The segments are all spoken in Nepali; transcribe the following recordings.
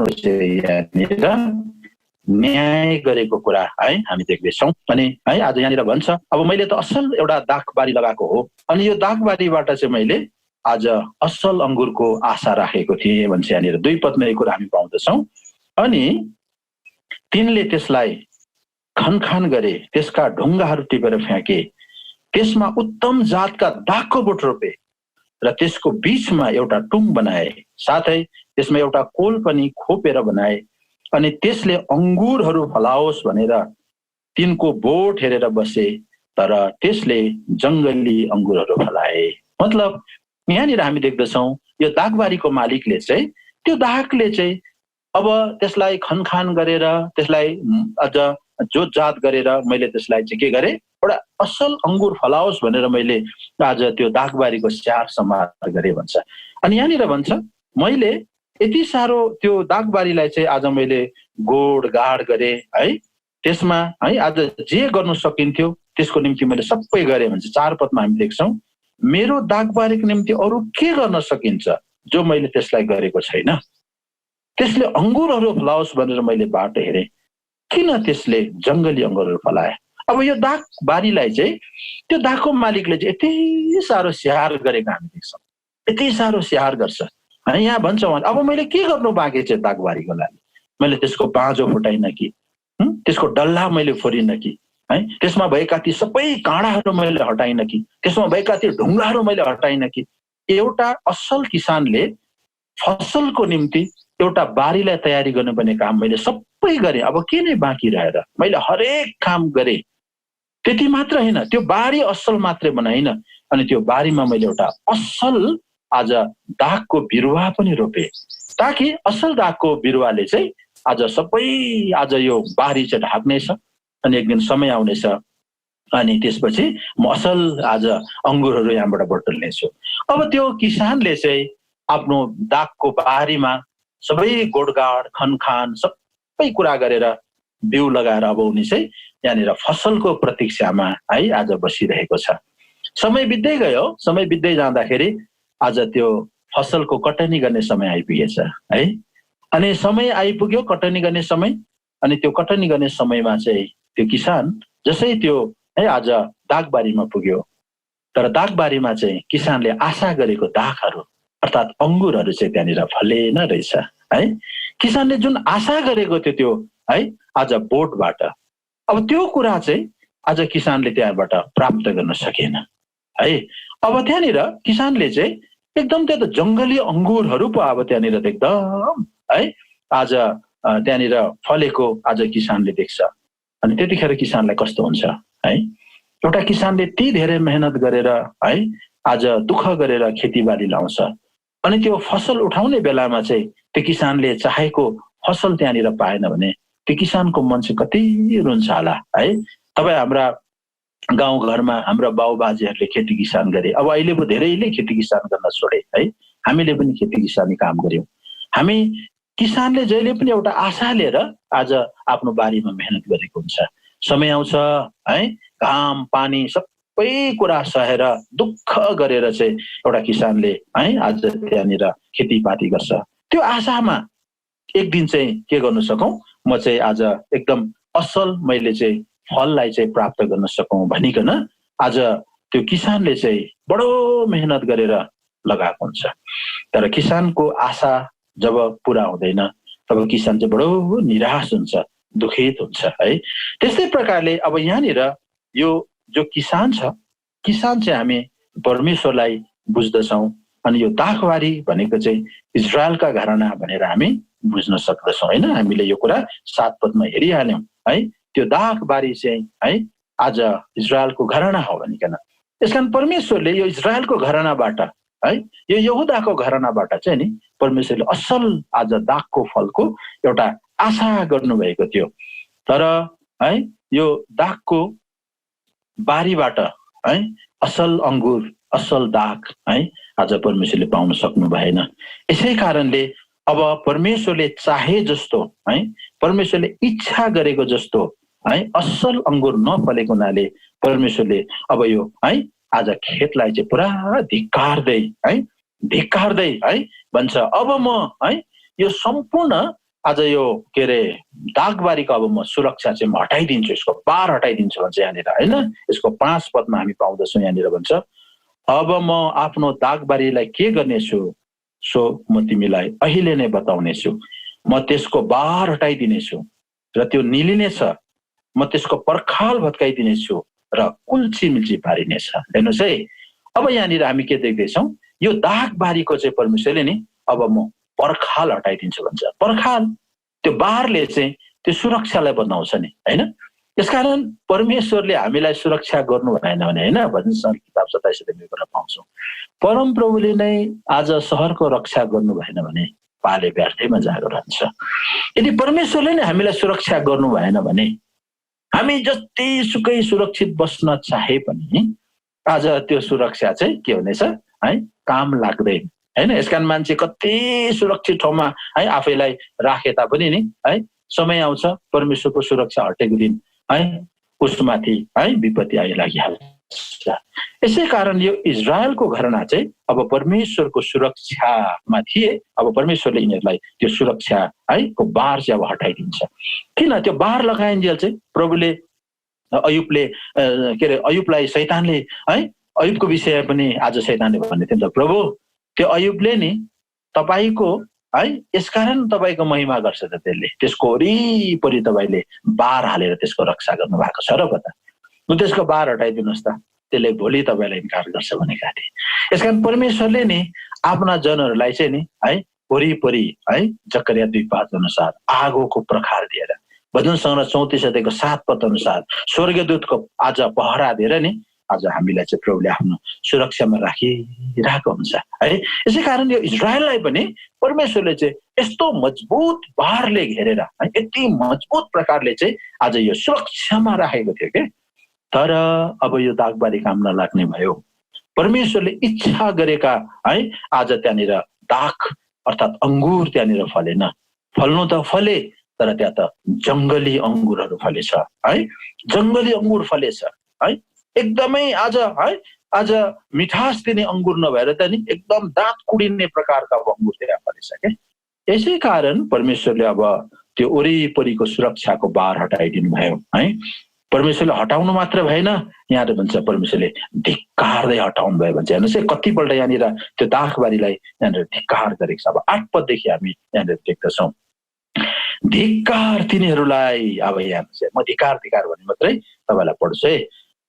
यहाँनिर न्याय गरेको कुरा है हामी देख्दैछौँ। अनि है आज यहाँनिर भन्छ अब मैले त असल एउटा दाखबारी लगाएको हो, अनि यो दाखबारीबाट चाहिँ मैले आज असल अंगुरको आशा राखेको थिएँ भन्छ यहाँनिर 2 पदमा यो कुरा हामी पाउँदछौँ। अनि तिनले त्यसलाई खनखान गरे, त्यसका ढुङ्गाहरू टिपेर फ्याँके, त्यसमा उत्तम जातका दाखको बोट रोपे र त्यसको बीचमा एउटा टुङ बनाए, साथै त्यसमा एउटा कोल पनि खोपेर बनाए। अनि त्यसले अंगुरहरू फलाओस् भनेर तिनको बोट हेरेर बसे, तर त्यसले जंगली अंगुरहरू फलाए। मतलब यहाँनिर हामी देख्दछौँ यो दाखबारीको मालिकले चाहिँ त्यो दाखले चाहिँ अब त्यसलाई खनखान गरेर त्यसलाई अझ जोतजात गरेर मैले त्यसलाई चाहिँ के गरेँ, एउटा असल अंगुर फलाओस् भनेर मैले आज त्यो दाखबारीको स्याहार समार गरेँ भन्छ। अनि यहाँनिर भन्छ मैले यति साह्रो त्यो दाखबारीलाई चाहिँ आज मैले गोडगाड गरेँ है, त्यसमा है आज जे गर्न सकिन्थ्यो त्यसको निम्ति मैले सबै गरेँ भन्छ। 4 पदमा हामी देख्छौँ मेरो दाखबारीको निम्ति अरू के गर्न सकिन्छ जो मैले त्यसलाई गरेको छैन। त्यसले अंगुरहरू फलाओस् भनेर मैले बाटो हेरेँ, किन त्यसले जंगली अंगुरहरू फलाए। अब यो दाखबारीलाई चाहिँ त्यो दाखको मालिकले चाहिँ यति साह्रो स्याहार गरेको हामी देख्छौँ, यति साह्रो स्याहार गर्छ। यहाँ भन्छ अब मैले के गर्नु बाँकी छ दाखबारीको लागि, मैले त्यसको बाँझो फुटाइन कि, त्यसको डल्ला मैले फोरिन कि है, त्यसमा भएका ती सबै काँडाहरू मैले हटाइन कि, त्यसमा भएका ती ढुङ्गाहरू मैले हटाइन कि। एउटा असल किसानले फसलको निम्ति एउटा बारीलाई तयारी गर्नुपर्ने काम मैले सबै गरेँ, अब के नै बाँकी रहेर मैले हरेक काम गरेँ। त्यति मात्र होइन, त्यो बारी असल मात्रै बनाइन, अनि त्यो बारीमा मैले एउटा असल आज दाखको बिरुवा पनि रोपे, ताकि असल दाखको बिरुवाले चाहिँ आज सबै आज यो बारी चाहिँ ढाक्नेछ। अनि एक दिन समय आउनेछ अनि त्यसपछि म असल आज अंगुरहरू यहाँबाट बटुल्नेछु। अब त्यो किसानले चाहिँ आफ्नो दाखको बारीमा सबै गोडगाड खनखान सबै कुरा गरेर बिउ लगाएर अब उनी चाहिँ यहाँनिर फसलको प्रतीक्षामा है आज बसिरहेको छ। समय बित्दै गयो, समय बित्दै जाँदाखेरि आज त्यो फसलको कटनी गर्ने समय आइपुगेछ है। अनि समय आइपुग्यो कटनी गर्ने समय, अनि त्यो कटनी गर्ने समयमा चाहिँ त्यो किसान जसै त्यो है आज दाखबारीमा पुग्यो, तर दाखबारीमा चाहिँ किसानले आशा गरेको दाखहरू अर्थात् अंगुरहरू चाहिँ त्यहाँनिर फलेन रहेछ है। किसानले जुन आशा गरेको थियो त्यो है आज बोटबाट, अब त्यो कुरा चाहिँ आज किसानले त्यहाँबाट प्राप्त गर्न सकेन है। अब त्यहाँनिर किसानले चाहिँ एकदम त्यो त जंगली अंगुरहरू पो अब त्यहाँनिर एकदम है आज त्यहाँनिर फलेको आज किसानले देख्छ। अनि त्यतिखेर किसानलाई कस्तो हुन्छ है। एउटा किसानले ती धेरै मेहनत गरेर है आज दुःख गरेर खेतीबारी लाउँछ, अनि त्यो फसल उठाउने बेलामा चाहिँ त्यो किसानले चाहेको फसल त्यहाँनिर पाएन भने त्यो किसानको मन चाहिँ कति रुन्छ होला है। तपाईँ हाम्रा गाउँघरमा हाम्रा बाउबाजेहरूले खेती किसान गरे, अब अहिले पो धेरैले खेती किसान गर्न छोडे है। हामीले पनि खेती किसानी काम गर्यौं। हामी किसानले जहिले पनि एउटा आशा लिएर आज आफ्नो बारीमा मेहनत गरेको हुन्छ। समय आउँछ है, घाम पानी सबै कुरा सहेर दुःख गरेर चाहिँ एउटा किसानले है आज त्यहाँनिर खेतीपाती गर्छ। त्यो आशामा एक दिन चाहिँ के गर्न सकौं, म चाहिँ आज एकदम असल मैले चाहिँ फललाई चाहिँ प्राप्त गर्न सकौं भनिकन आज त्यो किसानले चाहिँ बडो मेहनत गरेर लगाएको हुन्छ। तर किसानको आशा जब पूरा हुँदैन तब किसान चाहिँ बडो निराश हुन्छ, दुखित हुन्छ है। त्यस्तै प्रकारले अब यहाँनिर यो जो किसान छ, किसान चाहिँ हामी परमेश्वरलाई बुझ्दछौं, अनि यो दाखबारी भनेको चाहिँ इजरायलका घराना भनेर हामी बुझ्न सक्दछौं हैन। हामीले यो कुरा 7 पदमा हेरिहाल्यौं है। त्यो दाखबारी चाहिँ है आज इजरायलको घराना हो भनिकन। यसकारण परमेश्वरले यो इजरायलको घरानाबाट है, यो यहुदाको घरानाबाट चाहिँ नि परमेश्वरले असल आज दाखको फलको एउटा आशा गर्नुभएको थियो। तर है यो दाखको बारीबाट है असल अंगुर असल दाख है आज परमेश्वरले पाउन सक्नु भएन। यसै कारणले अब परमेश्वरले चाहे जस्तो है, परमेश्वरले इच्छा गरेको जस्तो है असल अंगुर नफलेको हुनाले परमेश्वरले अब यो है आज खेतलाई चाहिँ पुरा धिक्कार्दै है भन्छ अब म है यो सम्पूर्ण आज यो के अरे दागबारीको अब म सुरक्षा चाहिँ म हटाइदिन्छु, यसको बार हटाइदिन्छु भन्छ यहाँनिर होइन। यसको 5 पदमा हामी पाउँदछौँ यहाँनिर भन्छ, अब म आफ्नो दागबारीलाई के गर्नेछु सो म तिमीलाई अहिले नै बताउनेछु। म त्यसको बार हटाइदिनेछु र त्यो निलिनेछ, म त्यसको पर्खाल भत्काइदिनेछु र कुल्ची मिल्ची पारिनेछ। हेर्नुहोस् है, अब यहाँनिर हामी के देख्दैछौँ, यो दागबारीको चाहिँ परमेश्वरले नि अब म पर्खाल हटाइदिन्छु भन्छ। पर्खाल त्यो बारले चाहिँ त्यो सुरक्षालाई बनाउँछ नि होइन। त्यसकारण परमेश्वरले हामीलाई सुरक्षा गर्नु भएन भने होइन, भजन सङ्ग्रह किताब 27 अध्यायमा पाउँछौँ, परमप्रभुले नै आज सहरको रक्षा गर्नु भएन भने पाले व्यर्थैमा जाएको रहन्छ। यदि परमेश्वरले नै हामीलाई सुरक्षा गर्नु भएन भने हामी जतिसुकै सुरक्षित बस्न चाहे पनि आज त्यो सुरक्षा चाहिँ के हुनेछ है, काम लाग्दैन होइन। यसकारण मान्छे कति सुरक्षित ठाउँमा है आफैलाई राखे तापनि नि है समय आउँछ परमेश्वरको सुरक्षा हटेको दिन है उसमाथि है विपत्ति आइलागिहाल्छ। यसै कारण यो इजरायलको घराना चाहिँ अब परमेश्वरको सुरक्षामा थिए। अब परमेश्वरले यिनीहरूलाई त्यो सुरक्षा है को बार चाहिँ अब हटाइदिन्छ। किन त्यो बार लगाइन्जेल चाहिँ प्रभुले अयुबले के अरे अयुबलाई शैतानले है अयुबको विषय पनि आज शैतानले भन्ने थियो नि त, प्रभु त्यो अयुबले नि तपाईँको है यसकारण तपाईँको महिमा गर्छ त, त्यसले त्यसको वरिपरि तपाईँले बार हालेर त्यसको रक्षा गर्नु भएको छ र कता त्यसको बार हटाइदिनुहोस् त, त्यसले भोलि तपाईँलाई इन्कार गर्छ भनेका थिए। यसकारण परमेश्वरले नि आफ्ना जनहरूलाई चाहिँ नि है वरिपरि है जकरिया 2:5 अनुसार आगोको प्रखार दिएर, भजन सङ्ग्रह 34 अध्यायको 7 पद अनुसार स्वर्गदूतको आज पहरा दिएर नि आज हामीलाई चाहिँ प्रभुले आफ्नो सुरक्षामा राखिरहेको हुन्छ है। यसै कारण यो इजरायललाई पनि परमेश्वरले चाहिँ यस्तो मजबुत बारले घेरेर है यति मजबुत प्रकारले चाहिँ आज यो सुरक्षामा राखेको थियो कि, तर अब यो दागबारी काम नलाग्ने भयो। परमेश्वरले इच्छा गरेका है आज त्यहाँनिर दाग अर्थात् अङ्गुर त्यहाँनिर फलेन। फल्नु त फले तर त्यहाँ त जङ्गली अङ्गुरहरू फलेछ है, जङ्गली अङ्गुर फलेछ है, एकदमै आज है आज मिठास दिने अङ्गुर नभएर त नि एकदम दाँत कुडिने प्रकारका अङ्गुर त्यहाँ फलेछ क्या। यसै कारण परमेश्वरले अब त्यो वरिपरिको सुरक्षाको बार हटाइदिनु भयो है। परमेश्वरले हटाउनु मात्र भएन, यहाँ भन्छ परमेश्वरले धिक्कार्दै हटाउनु भयो भन्छ। हेर्नुहोस् है कतिपल्ट यहाँनिर त्यो दागबारीलाई यहाँनिर धिक्कार गरेको छ। अब 8 पददेखि हामी यहाँनिर देख्दछौँ, धिक्कार तिनीहरूलाई। अब यहाँ म धिक्कार भने मात्रै तपाईँलाई पढ्छु है।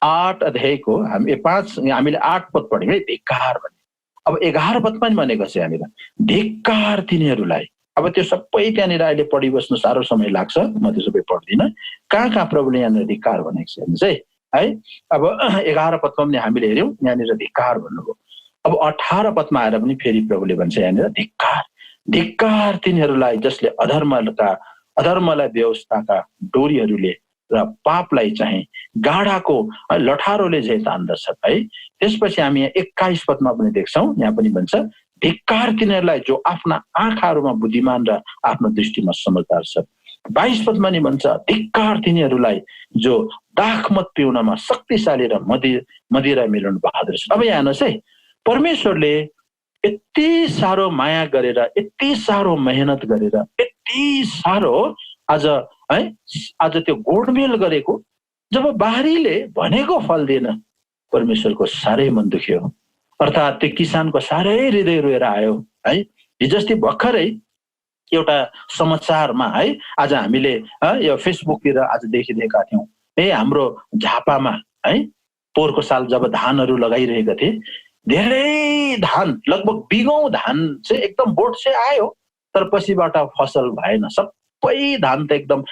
8 अध्यायको हामीले 8 पद पढ्यौँ है धिक्कार भने। अब 11 पदमा पनि भनेको छ यहाँनिर धिक्कार तिनीहरूलाई। अब त्यो सबै त्यहाँनिर अहिले पढिबस्नु साह्रो समय लाग्छ, म त्यो सबै पढ्दिनँ। कहाँ प्रभुले यहाँनिर धिक्कार भनेको छ हेर्नुहोस् है। अब 11 पदमा पनि हामीले हेऱ्यौँ यहाँनिर धिक्कार भन्नुभयो। अब 18 पदमा आएर पनि फेरि प्रभुले भन्छ यहाँनिर धिक्कार, धिक्कार तिनीहरूलाई जसले अधर्मलाई व्यवस्थाका डोरीहरूले र पापलाई चाहिँ गाढाको लठारोले झै तान्दछ है। त्यसपछि हामी यहाँ 21 पदमा पनि देख्छौँ, यहाँ पनि भन्छ धिक्कार तिनीहरूलाई जो आफ्ना आँखाहरूमा बुद्धिमान र आफ्नो दृष्टिमा समझदार छ। 22 पदमा नि भन्छ धिक्कार तिनीहरूलाई जो दाखमत पिउनमा शक्तिशाली र मदिरा मिलाउनु बहादुर छ। अब यहाँ हेर्नुहोस् है, परमेश्वरले यति साह्रो माया गरेर यति साह्रो मेहनत गरेर यति साह्रो आज है आज त्यो गोडमेल गरेको, जब बारीले भनेको फल दिएन परमेश्वरको साह्रै मन दुख्यो। अर्थात् त्यो किसानको साह्रै हृदय रोएर आयो है। हिजोस्ति भर्खरै एउटा समाचारमा है आज हामीले यो फेसबुकतिर आज देखिरहेका थियौँ, हाम्रो झापामा है पोहोरको साल जब धानहरू लगाइरहेका थिए, धेरै धान लगभग बिगौँ धान चाहिँ एकदम बोट चाहिँ आयो तर पछिबाट फसल भएन। सबै धान त एकदम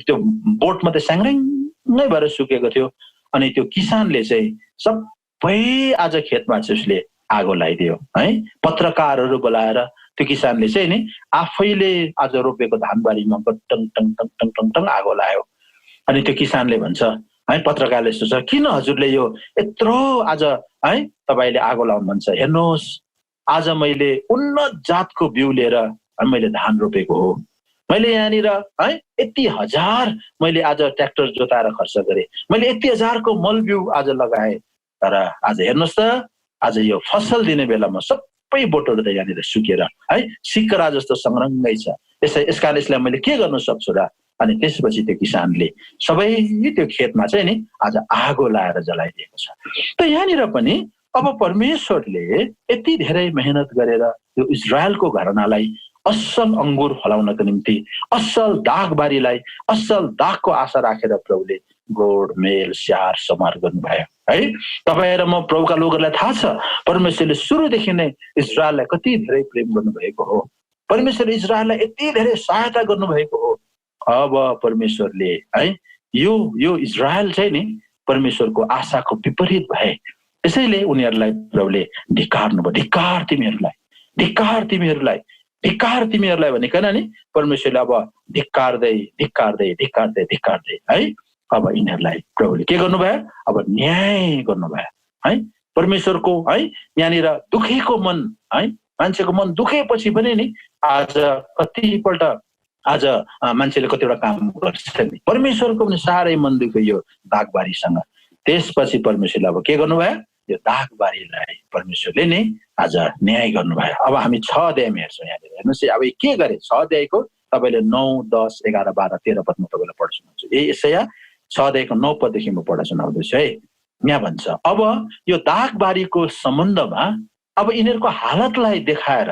त्यो बोटमा त स्याङ्ग्राङ्गै भएर सुकेको थियो। अनि त्यो किसानले चाहिँ सबै आज खेतमा चाहिँ उसले आगो लगाइदियो है। पत्रकारहरू बोलाएर त्यो किसानले चाहिँ नि आफैले आज रोपेको धानबारीमा टङ टङ टङ टङ टङ टङ आगो लगायो। अनि त्यो किसानले भन्छ है, पत्रकारले सोच्छ किन हजुरले यो यत्रो आज है तपाईँले आगो लाउनु भन्छ, हेर्नुहोस् आज मैले उन्नत जातको बिउ लिएर मैले धान रोपेको हो। मैले यहाँनिर है यति हजार मैले आज ट्र्याक्टर जोताएर खर्च गरेँ, मैले यति हजारको मल बिउ आज लगाएँ, तर आज हेर्नुहोस् त आज यो फसल दिने बेलामा सबै बोटहरू त यहाँनिर सुकेर है सिक्करा जस्तो संरङ्गै छ। यसकारण यसलाई मैले के गर्न सक्छु र? अनि त्यसपछि त्यो किसानले सबै त्यो खेतमा चाहिँ नि आज आगो लाएर जलाइदिएको छ। त यहाँनिर पनि अब परमेश्वरले यति धेरै मेहनत गरेर यो इजरायलको घरानालाई असल अङ्गुर फलाउनको निम्ति असल दागबारीलाई असल दागको आशा राखेर प्रभुले गोड मेल स्याहार समार गर्नुभयो है। तपाईँ र म प्रभुका लोकहरूलाई थाहा छ परमेश्वरले सुरुदेखि नै इजरायललाई कति धेरै प्रेम गर्नुभएको हो। परमेश्वरले इजरायललाई यति धेरै सहायता गर्नुभएको हो। अब परमेश्वरले है यो इजरायल चाहिँ नि परमेश्वरको आशाको विपरीत भए, त्यसैले उनीहरूलाई प्रभुले धिक्कार्नुभयो। धिक्कार तिमीहरूलाई, धिक्कार तिमीहरूलाई, धिक्कार तिमीहरूलाई भनिकन नि परमेश्वरले अब धिक्कार्दै धिक्कार्दै धिक्कार्दै धिक्कार्दै है अब यिनीहरूलाई प्रभुले के गर्नुभयो? अब न्याय गर्नुभयो है। परमेश्वरको है यहाँनिर दुखेको मन है, मान्छेको मन दुखेपछि पनि नि आज कतिपल्ट आज मान्छेले कतिवटा काम गर्छ नि, परमेश्वरको पनि साह्रै मन दुख्यो यो दागबारीसँग। त्यसपछि परमेश्वरले अब के गर्नुभयो? यो दागबारीलाई परमेश्वरले नै आज न्याय गर्नुभयो। अब हामी 6 अध्यायमा हेर्छौँ। यहाँनिर हेर्नुहोस् अब के गरे 6 अध्यायको तपाईँले 9, 10, 11, 12, 13 पद म तपाईँलाई पढ सुनाउँछु। यसैया 6 अध्यायको 9 पददेखि म पढ सुनाउँदैछु है। यहाँ भन्छ अब यो दागबारीको सम्बन्धमा अब यिनीहरूको हालतलाई देखाएर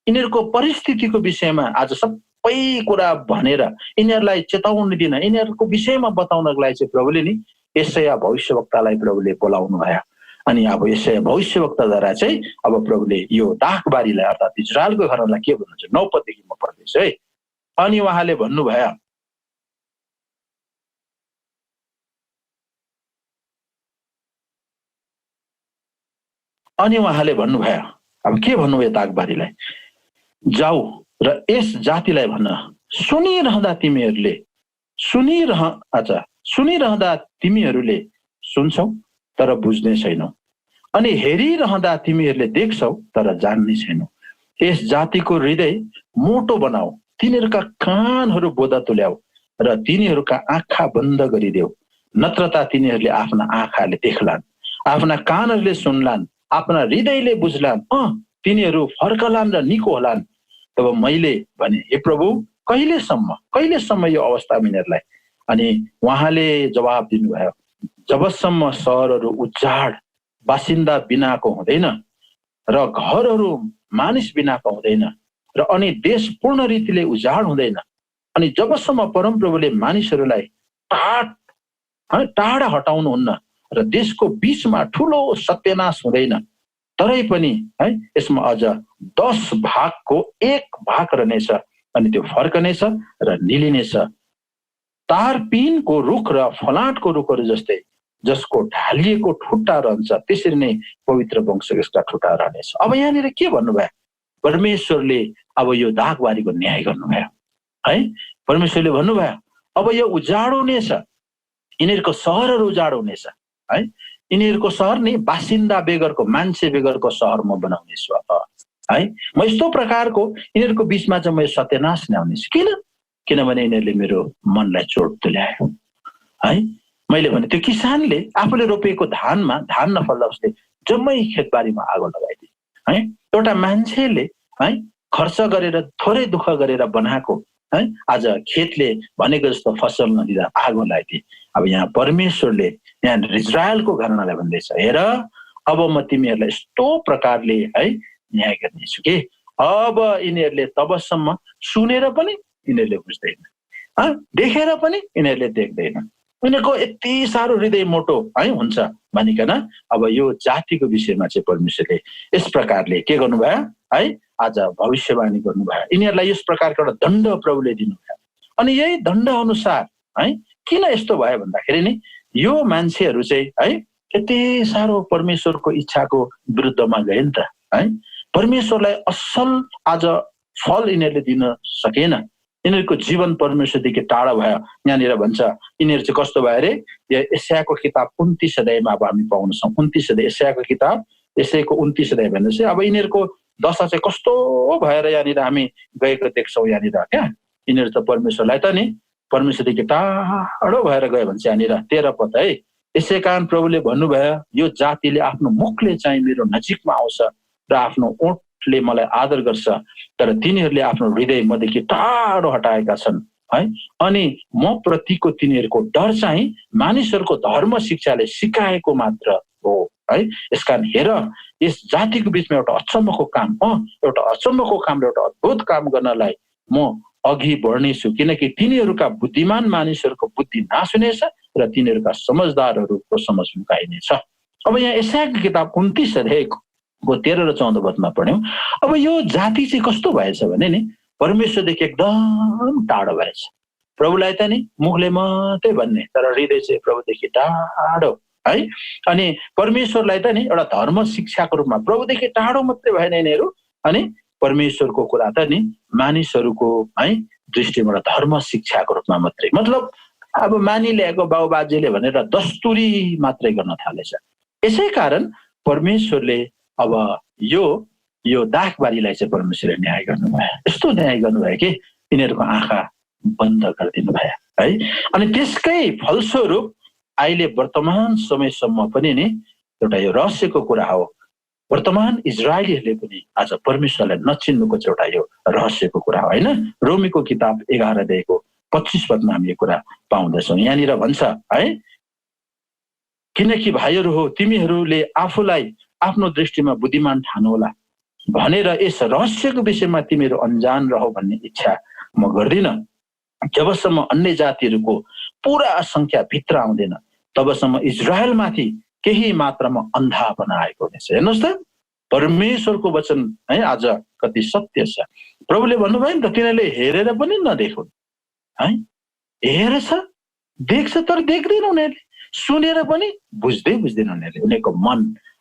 यिनीहरूको परिस्थितिको विषयमा आज सबै कुरा भनेर यिनीहरूलाई चेतावनी दिन यिनीहरूको विषयमा बताउनको लागि चाहिँ प्रभुले नि यसैया भविष्यवक्तालाई प्रभुले बोलाउनु भयो। अनि अब यसैया भविष्यवक्ताद्वारा चाहिँ अब प्रभुले यो दागबारीलाई अर्थात् इजरायलको घरलाई के भन्नुहुन्छ? 9 पददेखि म पढ्दैछु है। अनि उहाँले भन्नुभयो अब के भन्नुभयो दागबारीलाई? जाऊ र यस जातिलाई भन, सुनिरहँदा तिमीहरूले सुन्छौ तर बुझ्ने छैनौ, अनि हेरिरहँदा तिमीहरूले देख्छौ तर जान्ने छैनौ। यस जातिको हृदय मोटो बनाऊ, तिनीहरूका कानहरू बोधा तुल्याऊ र तिनीहरूका आँखा बन्द गरिदेऊ, नत्रता तिनीहरूले आफ्ना आँखाले देख्लान्, आफ्ना कानहरूले सुन्लान्, आफ्ना हृदयले बुझ्लान्, तिनीहरू फर्कलान् र निको होलान्। तब मैले भने हे प्रभु कहिलेसम्म यो अवस्था यिनीहरूलाई? अनि उहाँले जवाब दिनुभयो जबसम्म सहरहरू उजाड बासिन्दा बिनाको हुँदैन र घरहरू मानिस बिनाको हुँदैन र अनि देश पूर्ण रीतिले उजाड हुँदैन, अनि जबसम्म परमप्रभुले मानिसहरूलाई टाढा हटाउनुहुन्न र देशको बीचमा ठुलो सत्यानाश हुँदैन, तरै पनि है यसमा अझ 10 भागको 1 भाग रहनेछ अनि त्यो फर्कनेछ र निलिनेछ। तारपिनको रुख र फलाटको रुखहरू जस्तै जसको ढालिएको ठुट्टा रहन्छ त्यसरी नै पवित्र वंशको यसका ठुट्टा रहनेछ। अब यहाँनिर के भन्नुभयो? परमेश्वरले अब यो दागबारीको न्याय गर्नुभयो है। परमेश्वरले भन्नुभयो अब यो उजाड हुनेछ, यिनीहरूको सहरहरू उजाड हुनेछ है। यिनीहरूको सहर नि बासिन्दा बेगरको, मान्छे बेगरको सहर म बनाउनेछु है। म यस्तो प्रकारको यिनीहरूको बिचमा चाहिँ म सत्यानाश ल्याउनेछु। किनभने यिनीहरूले मेरो मनलाई चोट तुल्यायो है। मैले भने त्यो किसानले आफूले रोपेको धानमा धान नफल्दा उसले जम्मै खेतबारीमा आगो लगाइदिए है। एउटा मान्छेले है खर्च गरेर थोरै दुःख गरेर बनाएको है आज खेतले भनेको जस्तो फसल नदिँदा आगो लगाइदिए। अब यहाँ परमेश्वरले यहाँ इजरायलको घरानालाई भन्दैछ हेर अब म तिमीहरूलाई यस्तो प्रकारले है न्याय गर्नेछु कि अब यिनीहरूले तबसम्म सुनेर पनि यिनीहरूले बुझ्दैन, देखेर पनि यिनीहरूले देख्दैन, यिनीहरूको यति साह्रो हृदय मोटो है हुन्छ भनिकन अब यो जातिको विषयमा चाहिँ परमेश्वरले यस प्रकारले के गर्नुभयो है आज भविष्यवाणी गर्नुभयो। यिनीहरूलाई यस प्रकारको एउटा दण्ड प्रभुले दिनुभयो। अनि यही दण्ड अनुसार है किन यस्तो भयो भन्दाखेरि नि यो मान्छेहरू चाहिँ है यति साह्रो परमेश्वरको इच्छाको विरुद्धमा गए नि त है। परमेश्वरलाई असल आज फल यिनीहरूले दिन सकेन, यिनीहरूको जीवन परमेश्वरदेखि टाढा भयो। यहाँनिर भन्छ यिनीहरू चाहिँ कस्तो भयो अरे, यशायाको किताब 29 अध्यायमा अब हामी पाउनेछौँ। 29 अध्याय यशायाको किताब यसैको 29 अध्याय भन्नुहोस्। अब यिनीहरूको दशा चाहिँ कस्तो भएर यहाँनिर हामी गएको देख्छौँ। यहाँनिर क्या यिनीहरू त परमेश्वरलाई त नि परमेश्वरदेखि टाढो भएर गयो भन्छ यहाँनिर 13 पद है। यसै कारण प्रभुले भन्नुभयो यो जातिले आफ्नो मुखले चाहिँ मेरो नजिकमा आउँछ र आफ्नो ओठ ले मलाई आदर गर्छ, तर तिनीहरूले आफ्नो हृदय मदेखि टाढो हटाएका छन् है। अनि म प्रतिको तिनीहरूको डर चाहिँ मानिसहरूको धर्म शिक्षाले सिकाएको मात्र हो है। यसकारण हेर, यस जातिको बिचमा एउटा अचम्मको काम एउटा अचम्मको काम र एउटा अद्भुत काम गर्नलाई म अघि बढ्नेछु, किनकि तिनीहरूका बुद्धिमान मानिसहरूको बुद्धि नाश हुनेछ र तिनीहरूका समझदारहरूको समझ मुकाइनेछ। अब यहाँ यशायाको किताब 29 अध्यायको 13 र 14 पदमा पढ्यौं। अब यो जाति चाहिँ कस्तो भएछ भने नि परमेश्वरदेखि एकदम टाढो भएछ। प्रभुलाई त नि मुखले मात्रै भन्ने, तर हृदय चाहिँ प्रभुदेखि टाढो है। अनि परमेश्वरलाई त नि एउटा धर्म शिक्षाको रूपमा प्रभुदेखि टाढो मात्रै भएन यिनीहरू, अनि परमेश्वरको कुरा त नि मानिसहरूको है दृष्टिबाट धर्म शिक्षाको रूपमा मात्रै, मतलब अब मानिल्याएको बाबुबाजेले भनेर दस्तुरी मात्रै गर्न थालेछ। यसै कारण परमेश्वरले अब यो दाखबारीलाई चाहिँ परमेश्वरले न्याय गर्नुभयो। यस्तो न्याय गर्नुभयो कि यिनीहरूको आँखा बन्द गरिदिनु भयो है। अनि त्यसकै फलस्वरूप अहिले वर्तमान समयसम्म पनि नि एउटा यो रहस्यको कुरा हो, वर्तमान इजरायलीहरूले पनि आज परमेश्वरलाई नचिन्नुको चाहिँ एउटा यो रहस्यको कुरा हो होइन। रोमीको किताब 11 अध्यायको 25 पदमा हामी यो कुरा पाउँदछौँ। यहाँनिर भन्छ है, किनकि भाइहरू हो, तिमीहरूले आफूलाई आफ्नो दृष्टिमा बुद्धिमान ठानुहोला भनेर यस रहस्यको विषयमा तिमीहरू अनजान रहो भन्ने इच्छा म गर्दिन। जबसम्म अन्य जातिहरूको पुरा संख्या भित्र आउँदैन तबसम्म इजरायलमाथि केही मात्रामा अन्धापना आएको हुनेछ। हेर्नुहोस् त, परमेश्वरको वचन है आज कति सत्य छ। प्रभुले भन्नुभयो नि त, तिनीहरूले हेरेर पनि नदेखुन् है। हेर्छ, देख्छ, तर देख्दैन उनीहरूले, सुनेर पनि बुझ्दैन उनीहरूले। उनीहरूको मन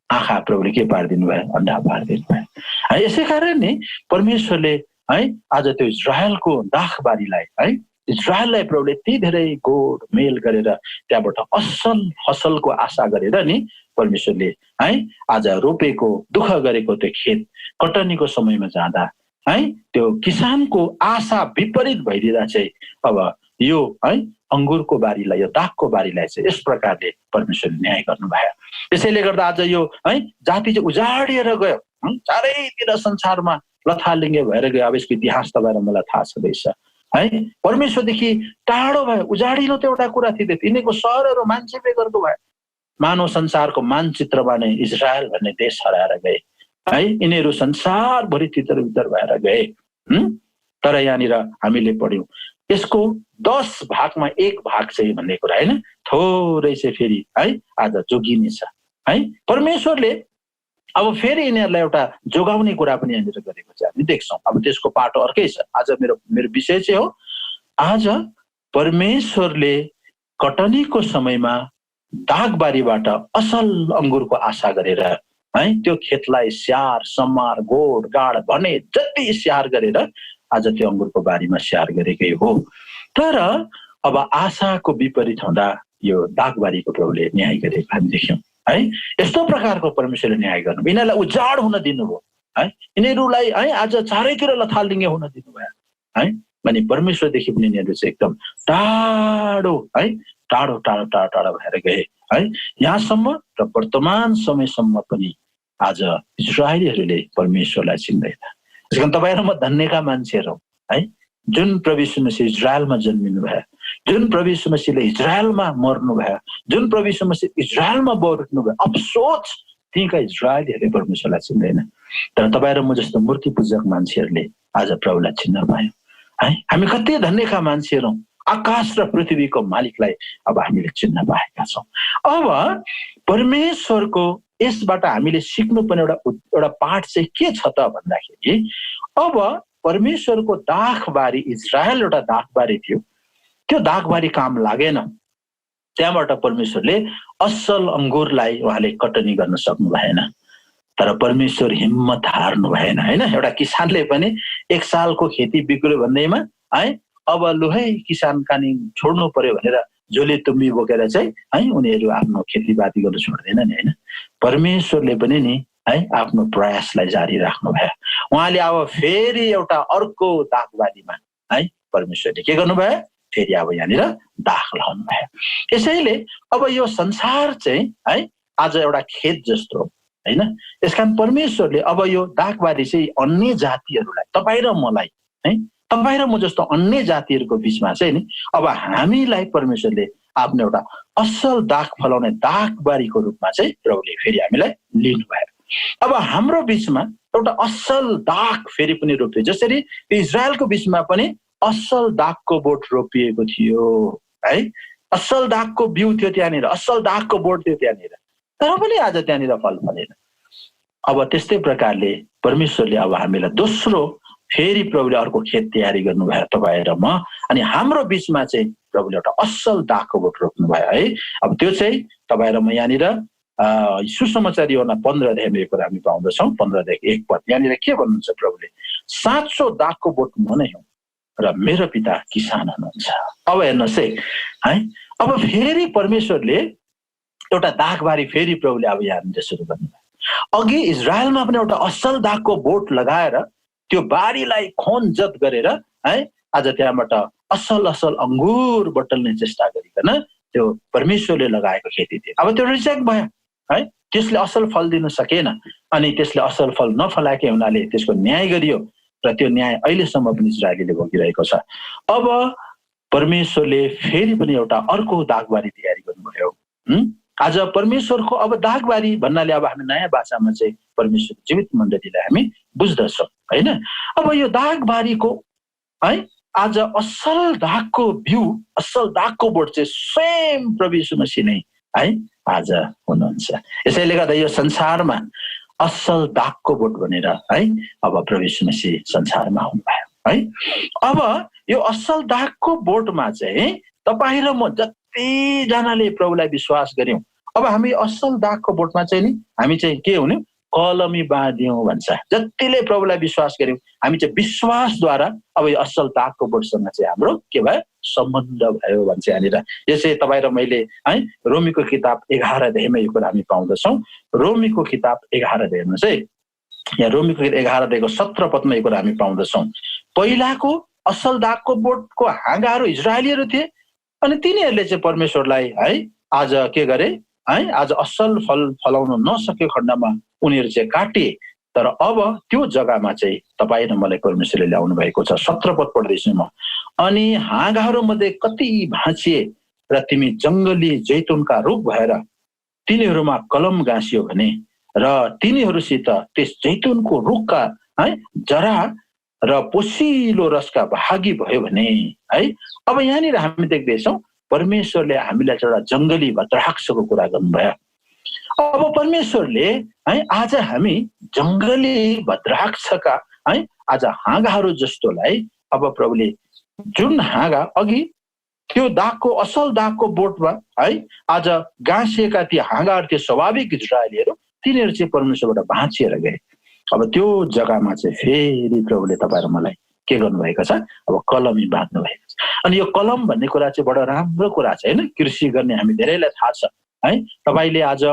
आँखा प्रभुले के पारिदिनु भयो? अन्धा पारिदिनु भयो है। यसै कारण नि परमेश्वरले है आज त्यो इजरायलको दाखबारीलाई है, इजरायललाई प्रभुले यति धेरै गोड मेल गरेर त्यहाँबाट असल फसलको आशा गरेर नि परमेश्वरले है आज रोपेको दुःख गरेको त्यो खेत कटनीको समयमा जाँदा है त्यो किसानको आशा विपरीत भइदिँदा चाहिँ अब यो है अंगुरको बारीलाई, यो दाखको बारीलाई चाहिँ यस प्रकारले परमेश्वरले न्याय गर्नुभयो। त्यसैले गर्दा आज यो है जाति चाहिँ उजाडिएर गयो, चारैतिर संसारमा लथालिङ्गे भएर गयो। अब यसको इतिहास तपाईँलाई मलाई थाहा छँदैछ है। परमेश्वरदेखि टाढो भयो, उजाडिनु त एउटा कुरा थियो, तिनीको सहरहरू मान्छे बेगरको भयो। मानव संसारको मानचित्रमा नै इजरायल भन्ने देश हराएर गए है। यिनीहरू संसारभरि तितर बितर भएर गए। तर यहाँनिर हामीले पढ्यौं यसको 10 भागमा 1 भाग चाहिँ भन्ने कुरा होइन, थोरै चाहिँ फेरि है आज जोगिनेछ है। परमेश्वरले अब फेरि यिनीहरूलाई एउटा जोगाउने कुरा पनि यहाँनिर गरेको छ, हामी देख्छौँ। अब त्यसको पाटो अर्कै छ। आज मेरो विषय चाहिँ हो, आज परमेश्वरले कटनीको समयमा दागबारीबाट असल अंगुरको आशा गरेर है त्यो खेतलाई स्याहार समार गोड गाड भने जति स्याहार गरेर आज त्यो अंगुरको बारीमा स्याहार गरेकै हो। तर अब आशाको विपरीत हुँदा यो दागबारीको प्रभुले न्याय गरेको हामी देख्यौँ है। यस्तो प्रकारको परमेश्वरले न्याय गर्नु, यिनीहरूलाई उजाड हुन दिनुभयो है, यिनीहरूलाई है आज चारैतिर लथालिङ्गे हुन दिनुभयो है। भने परमेश्वरदेखि पनि यिनीहरू चाहिँ एकदम टाढो है टाढो टाढो टाढो टाढो भएर गए है। यहाँसम्म र वर्तमान समयसम्म पनि आज इजरायलीहरूले परमेश्वरलाई चिन्दैन। त्यस कारण तपाईँ र म धन्यका मान्छेहरू है, जुन प्रभु यीशु मसीह इजरायलमा जन्मिनु भयो, जुन प्रभु यीशु मसीहले इजरायलमा मर्नु भयो, जुन प्रभु यीशु मसीह इजरायलमा बौरिनु भयो। अफसोस तीका इजरायलीहरूले परमेश्वरलाई चिन्दैन। तर तपाईँ र म जस्तो मूर्ति पूजक मान्छेहरूले आज प्रभुलाई चिन्न पायौँ है। हामी कति धन्यका मान्छेहरू, आकाश र पृथ्वीको मालिकलाई अब हामीले चिन्न पाएका छौँ। अब परमेश्वरको यसबाट हामीले सिक्नुपर्ने एउटा पाठ चाहिँ के छ त भन्दाखेरि, अब परमेश्वरको दाखबारी, इजरायल एउटा दाखबारी थियो, त्यो दाखबारी काम लागेन। त्यहाँबाट परमेश्वरले असल अंगुरलाई उहाँले कटनी गर्न सक्नु भएन। तर परमेश्वर हिम्मत हार्नु भएन होइन। एउटा किसानले पनि 1 सालको खेती बिग्रियो भन्दैमा है अब लु है किसान कानी छोड्नु पर्यो भनेर झोले तुम्बी बोकेर चाहिँ है उनीहरू आफ्नो खेतीपाती गर्न छोड्दैनन् होइन। परमेश्वरले पनि नि है आफ्नो प्रयासलाई जारी राख्नु भयो। उहाँले अब फेरि एउटा अर्को दाखबारीमा है परमेश्वरले के गर्नुभयो, फेरि अब यहाँनिर दाख लाउनु भयो। त्यसैले अब यो संसार चाहिँ है आज एउटा खेत जस्तो हैन। यसकारण परमेश्वरले अब यो दागबारी चाहिँ अन्य जातिहरूलाई, तपाईँ र मलाई है, तपाईँ र म जस्तो अन्य जातिहरूको बिचमा चाहिँ नि अब हामीलाई परमेश्वरले आफ्नो एउटा असल दाग फलाउने दागबारीको रूपमा चाहिँ प्रभुले फेरि हामीलाई लिनुभयो। अब हाम्रो बिचमा एउटा असल दाग फेरि पनि रोपियो, जसरी इजरायलको बिचमा पनि असल दागको बोट रोपिएको थियो है, असल दागको बिउ थियो त्यहाँनिर, असल दागको बोट थियो त्यहाँनिर, तर पनि आज त्यहाँनिर फल फलेन। अब त्यस्तै प्रकारले परमेश्वरले अब हामीलाई दोस्रो फेरि प्रभुले अर्को खेत तयारी गर्नुभयो तपाईँ र म, अनि हाम्रो बिचमा चाहिँ प्रभुले एउटा असल दागको बोट रोप्नुभयो है। अब त्यो चाहिँ तपाईँ र म यहाँनिर सुसमाचार योहन्ना 15 अध्यायमा यो कुरा हामी पाउँदछौँ। 15 अध्यायको 1 पद यहाँनिर के भन्नुहुन्छ प्रभुले, साँचो दागको बोट म नै हुँ र मेरो पिता किसान हुनुहुन्छ। अब हेर्नुहोस् है, अब फेरि परमेश्वरले एउटा दागबारी फेरि प्रभुले अब यहाँनिर सुरु गर्नुभयो। अघि इजरायलमा पनि एउटा असल दागको बोट लगाएर त्यो बारीलाई खोनजत गरेर है आज त्यहाँबाट असल असल अङ्गुर बटल्ने चेष्टा गरिकन त्यो परमेश्वरले लगाएको खेती थियो। अब त्यो रिजेक्ट भयो है, त्यसले असल फल दिन सकेन, अनि त्यसले असल फल नफलाएकै हुनाले त्यसको न्याय गरियो र त्यो न्याय अहिलेसम्म पनि इजरायलीले भोगिरहेको छ। अब परमेश्वरले फेरि पनि एउटा अर्को दागबारी तयारी गर्नुभयो। आज परमेश्वरको अब दागबारी भन्नाले अब हामी नयाँ भाषामा चाहिँ परमेश्वर जीवित मण्डलीलाई हामी बुझ्दछौँ होइन। अब यो दागबारीको है आज असल दागको बिउ, असल दागको बोट चाहिँ स्वयं प्रभु येशू मसीह नै है आज हुनुहुन्छ। यसैले गर्दा यो संसारमा असल दागको बोट भनेर है अब प्रभु येशू मसीह संसारमा आउनुभयो है। अब यो असल दागको बोटमा चाहिँ तपाईँ र म जतिजनाले प्रभुलाई विश्वास गर्यौं, अब हामी असल दागको बोटमा चाहिँ नि हामी चाहिँ के हुने, कलमी बाँध्यौँ भन्छ। जतिले प्रभुलाई विश्वास गर्यौं हामी चाहिँ विश्वासद्वारा अब यो असल दागको बोटसँग चाहिँ हाम्रो के भयो, सम्बन्ध भयो भन्छ यहाँनिर। यसै तपाईँ र मैले है रोमीको किताब 11 अध्यायमा यो कुरा हामी पाउँदछौँ। रोमीको किताब 11 अध्यायमा चाहिँ यहाँ रोमीको 11 अध्यायको 17 पदमा यो कुरा हामी पाउँदछौँ। पहिलाको असल दागको बोटको हाँगाहरू इजरायलीहरू थिए, अनि तिनीहरूले चाहिँ परमेश्वरलाई है आज के गरे है, आज असल फल फलाउन नसकेको खण्डमा उनीहरू चाहिँ काटे। तर अब त्यो जग्गामा चाहिँ तपाईँ र मलाई परमेश्वरले ल्याउनु भएको छ। 17 पद पढ्दैछु म। अनि हाँगाहरू मध्ये कति भाँचिए र तिमी जङ्गली जैतुनका रुख भएर तिनीहरूमा कलम गाँसियो भने र तिनीहरूसित त्यस जैतुनको रुखका है जरा र पोसिलो रसका भागी भयो भने है। अब यहाँनिर हामी देख्दैछौँ परमेश्वरले हामीलाई एउटा जङ्गली भद्राक्षको कुरा गर्नुभयो। अब परमेश्वरले है आज हामी जङ्गली भद्राक्षका है आज हाँगाहरू जस्तोलाई अब प्रभुले जुन हाँगा अघि त्यो दागको असल दागको बोटमा है आज गाँसिएका ती हाँगाहरू थियो स्वाभाविक इजरायलीहरू, तिनीहरू चाहिँ परमेश्वरबाट भाँचिएर गए। अब त्यो जग्गामा चाहिँ फेरि प्रभुले तपाईँ र मलाई के गर्नुभएको छ, अब कलमी बाँध्नु भएको छ। अनि यो कलम भन्ने कुरा चाहिँ बडो राम्रो कुरा छ होइन। कृषि गर्ने हामी धेरैलाई थाहा छ है। तपाईँले आज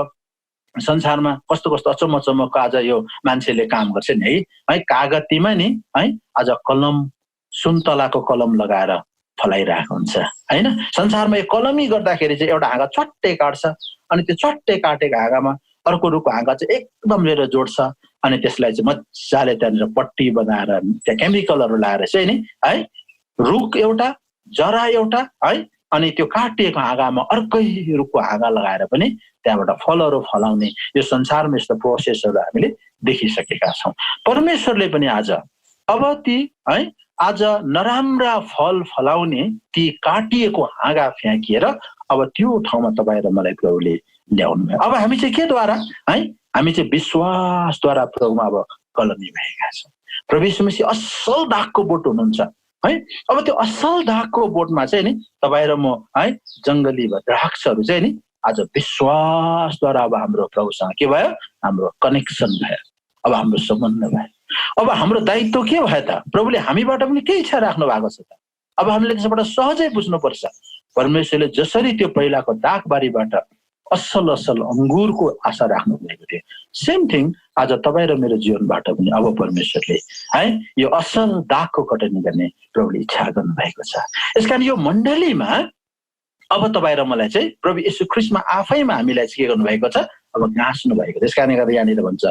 संसारमा कस्तो कस्तो अचम्म अचम्मको आज यो मान्छेले काम गर्छ नि है, कागतीमा नि है आज कलम, सुन्तलाको कलम लगाएर फलाइरहेको हुन्छ होइन। संसारमा यो कलमी गर्दाखेरि चाहिँ एउटा हाँगा चट्टै काट्छ, अनि त्यो चट्टै काटेको हाँगामा अर्को रुखको हाँगा चाहिँ एकदम लिएर जोड्छ, अनि त्यसलाई चाहिँ मजाले त्यहाँनिर पट्टी बनाएर त्यहाँ केमिकलहरू लाएर चाहिँ नि है रुख एउटा जरा एउटा है, अनि त्यो काटिएको हाँगामा अर्कै रुखको हाँगा लगाएर पनि त्यहाँबाट फलहरू फलाउने यो संसारमा यस्तो प्रोसेसहरू हामीले देखिसकेका छौँ। परमेश्वरले पनि आज अब ती है आज नराम्रा फल फलाउने ती काटिएको हाँगा फ्याँकिएर अब त्यो ठाउँमा तपाईँ र मलाई प्रभुले ल्याउनु भयो। अब हामी चाहिँ के द्वारा है, हामी चाहिँ विश्वासद्वारा प्रभुमा अब कलमी भएका छौँ। प्रभु येशू मसीह असल दागको बोट हुनुहुन्छ है। अब त्यो असल दागको बोटमा चाहिँ नि तपाईँ र म है जङ्गली भद्राक्षहरू चाहिँ नि आज विश्वासद्वारा अब हाम्रो प्रभुसँग के भयो, हाम्रो कनेक्सन भयो, अब हाम्रो सम्बन्ध भयो। अब हाम्रो दायित्व के भयो त, प्रभुले हामीबाट पनि के इच्छा राख्नु भएको छ त। अब हामीले त्यसबाट सहजै बुझ्नुपर्छ। परमेश्वरले जसरी त्यो पहिलाको दागबारीबाट असल असल अङ्गुरको आशा राख्नु भएको थियो, सेम थिङ आज तपाईँ र मेरो जीवनबाट पनि अब परमेश्वरले है यो असल दागको कटनी गर्ने प्रभुले इच्छा गर्नुभएको छ। यसकारण यो मण्डलीमा अब तपाईँ र मलाई चाहिँ प्रभु येशू ख्रीष्टमा आफैमा हामीलाई चाहिँ के गर्नुभएको छ, अब गाँस्नु भएको। त्यस कारणले गर्दा यहाँनिर भन्छ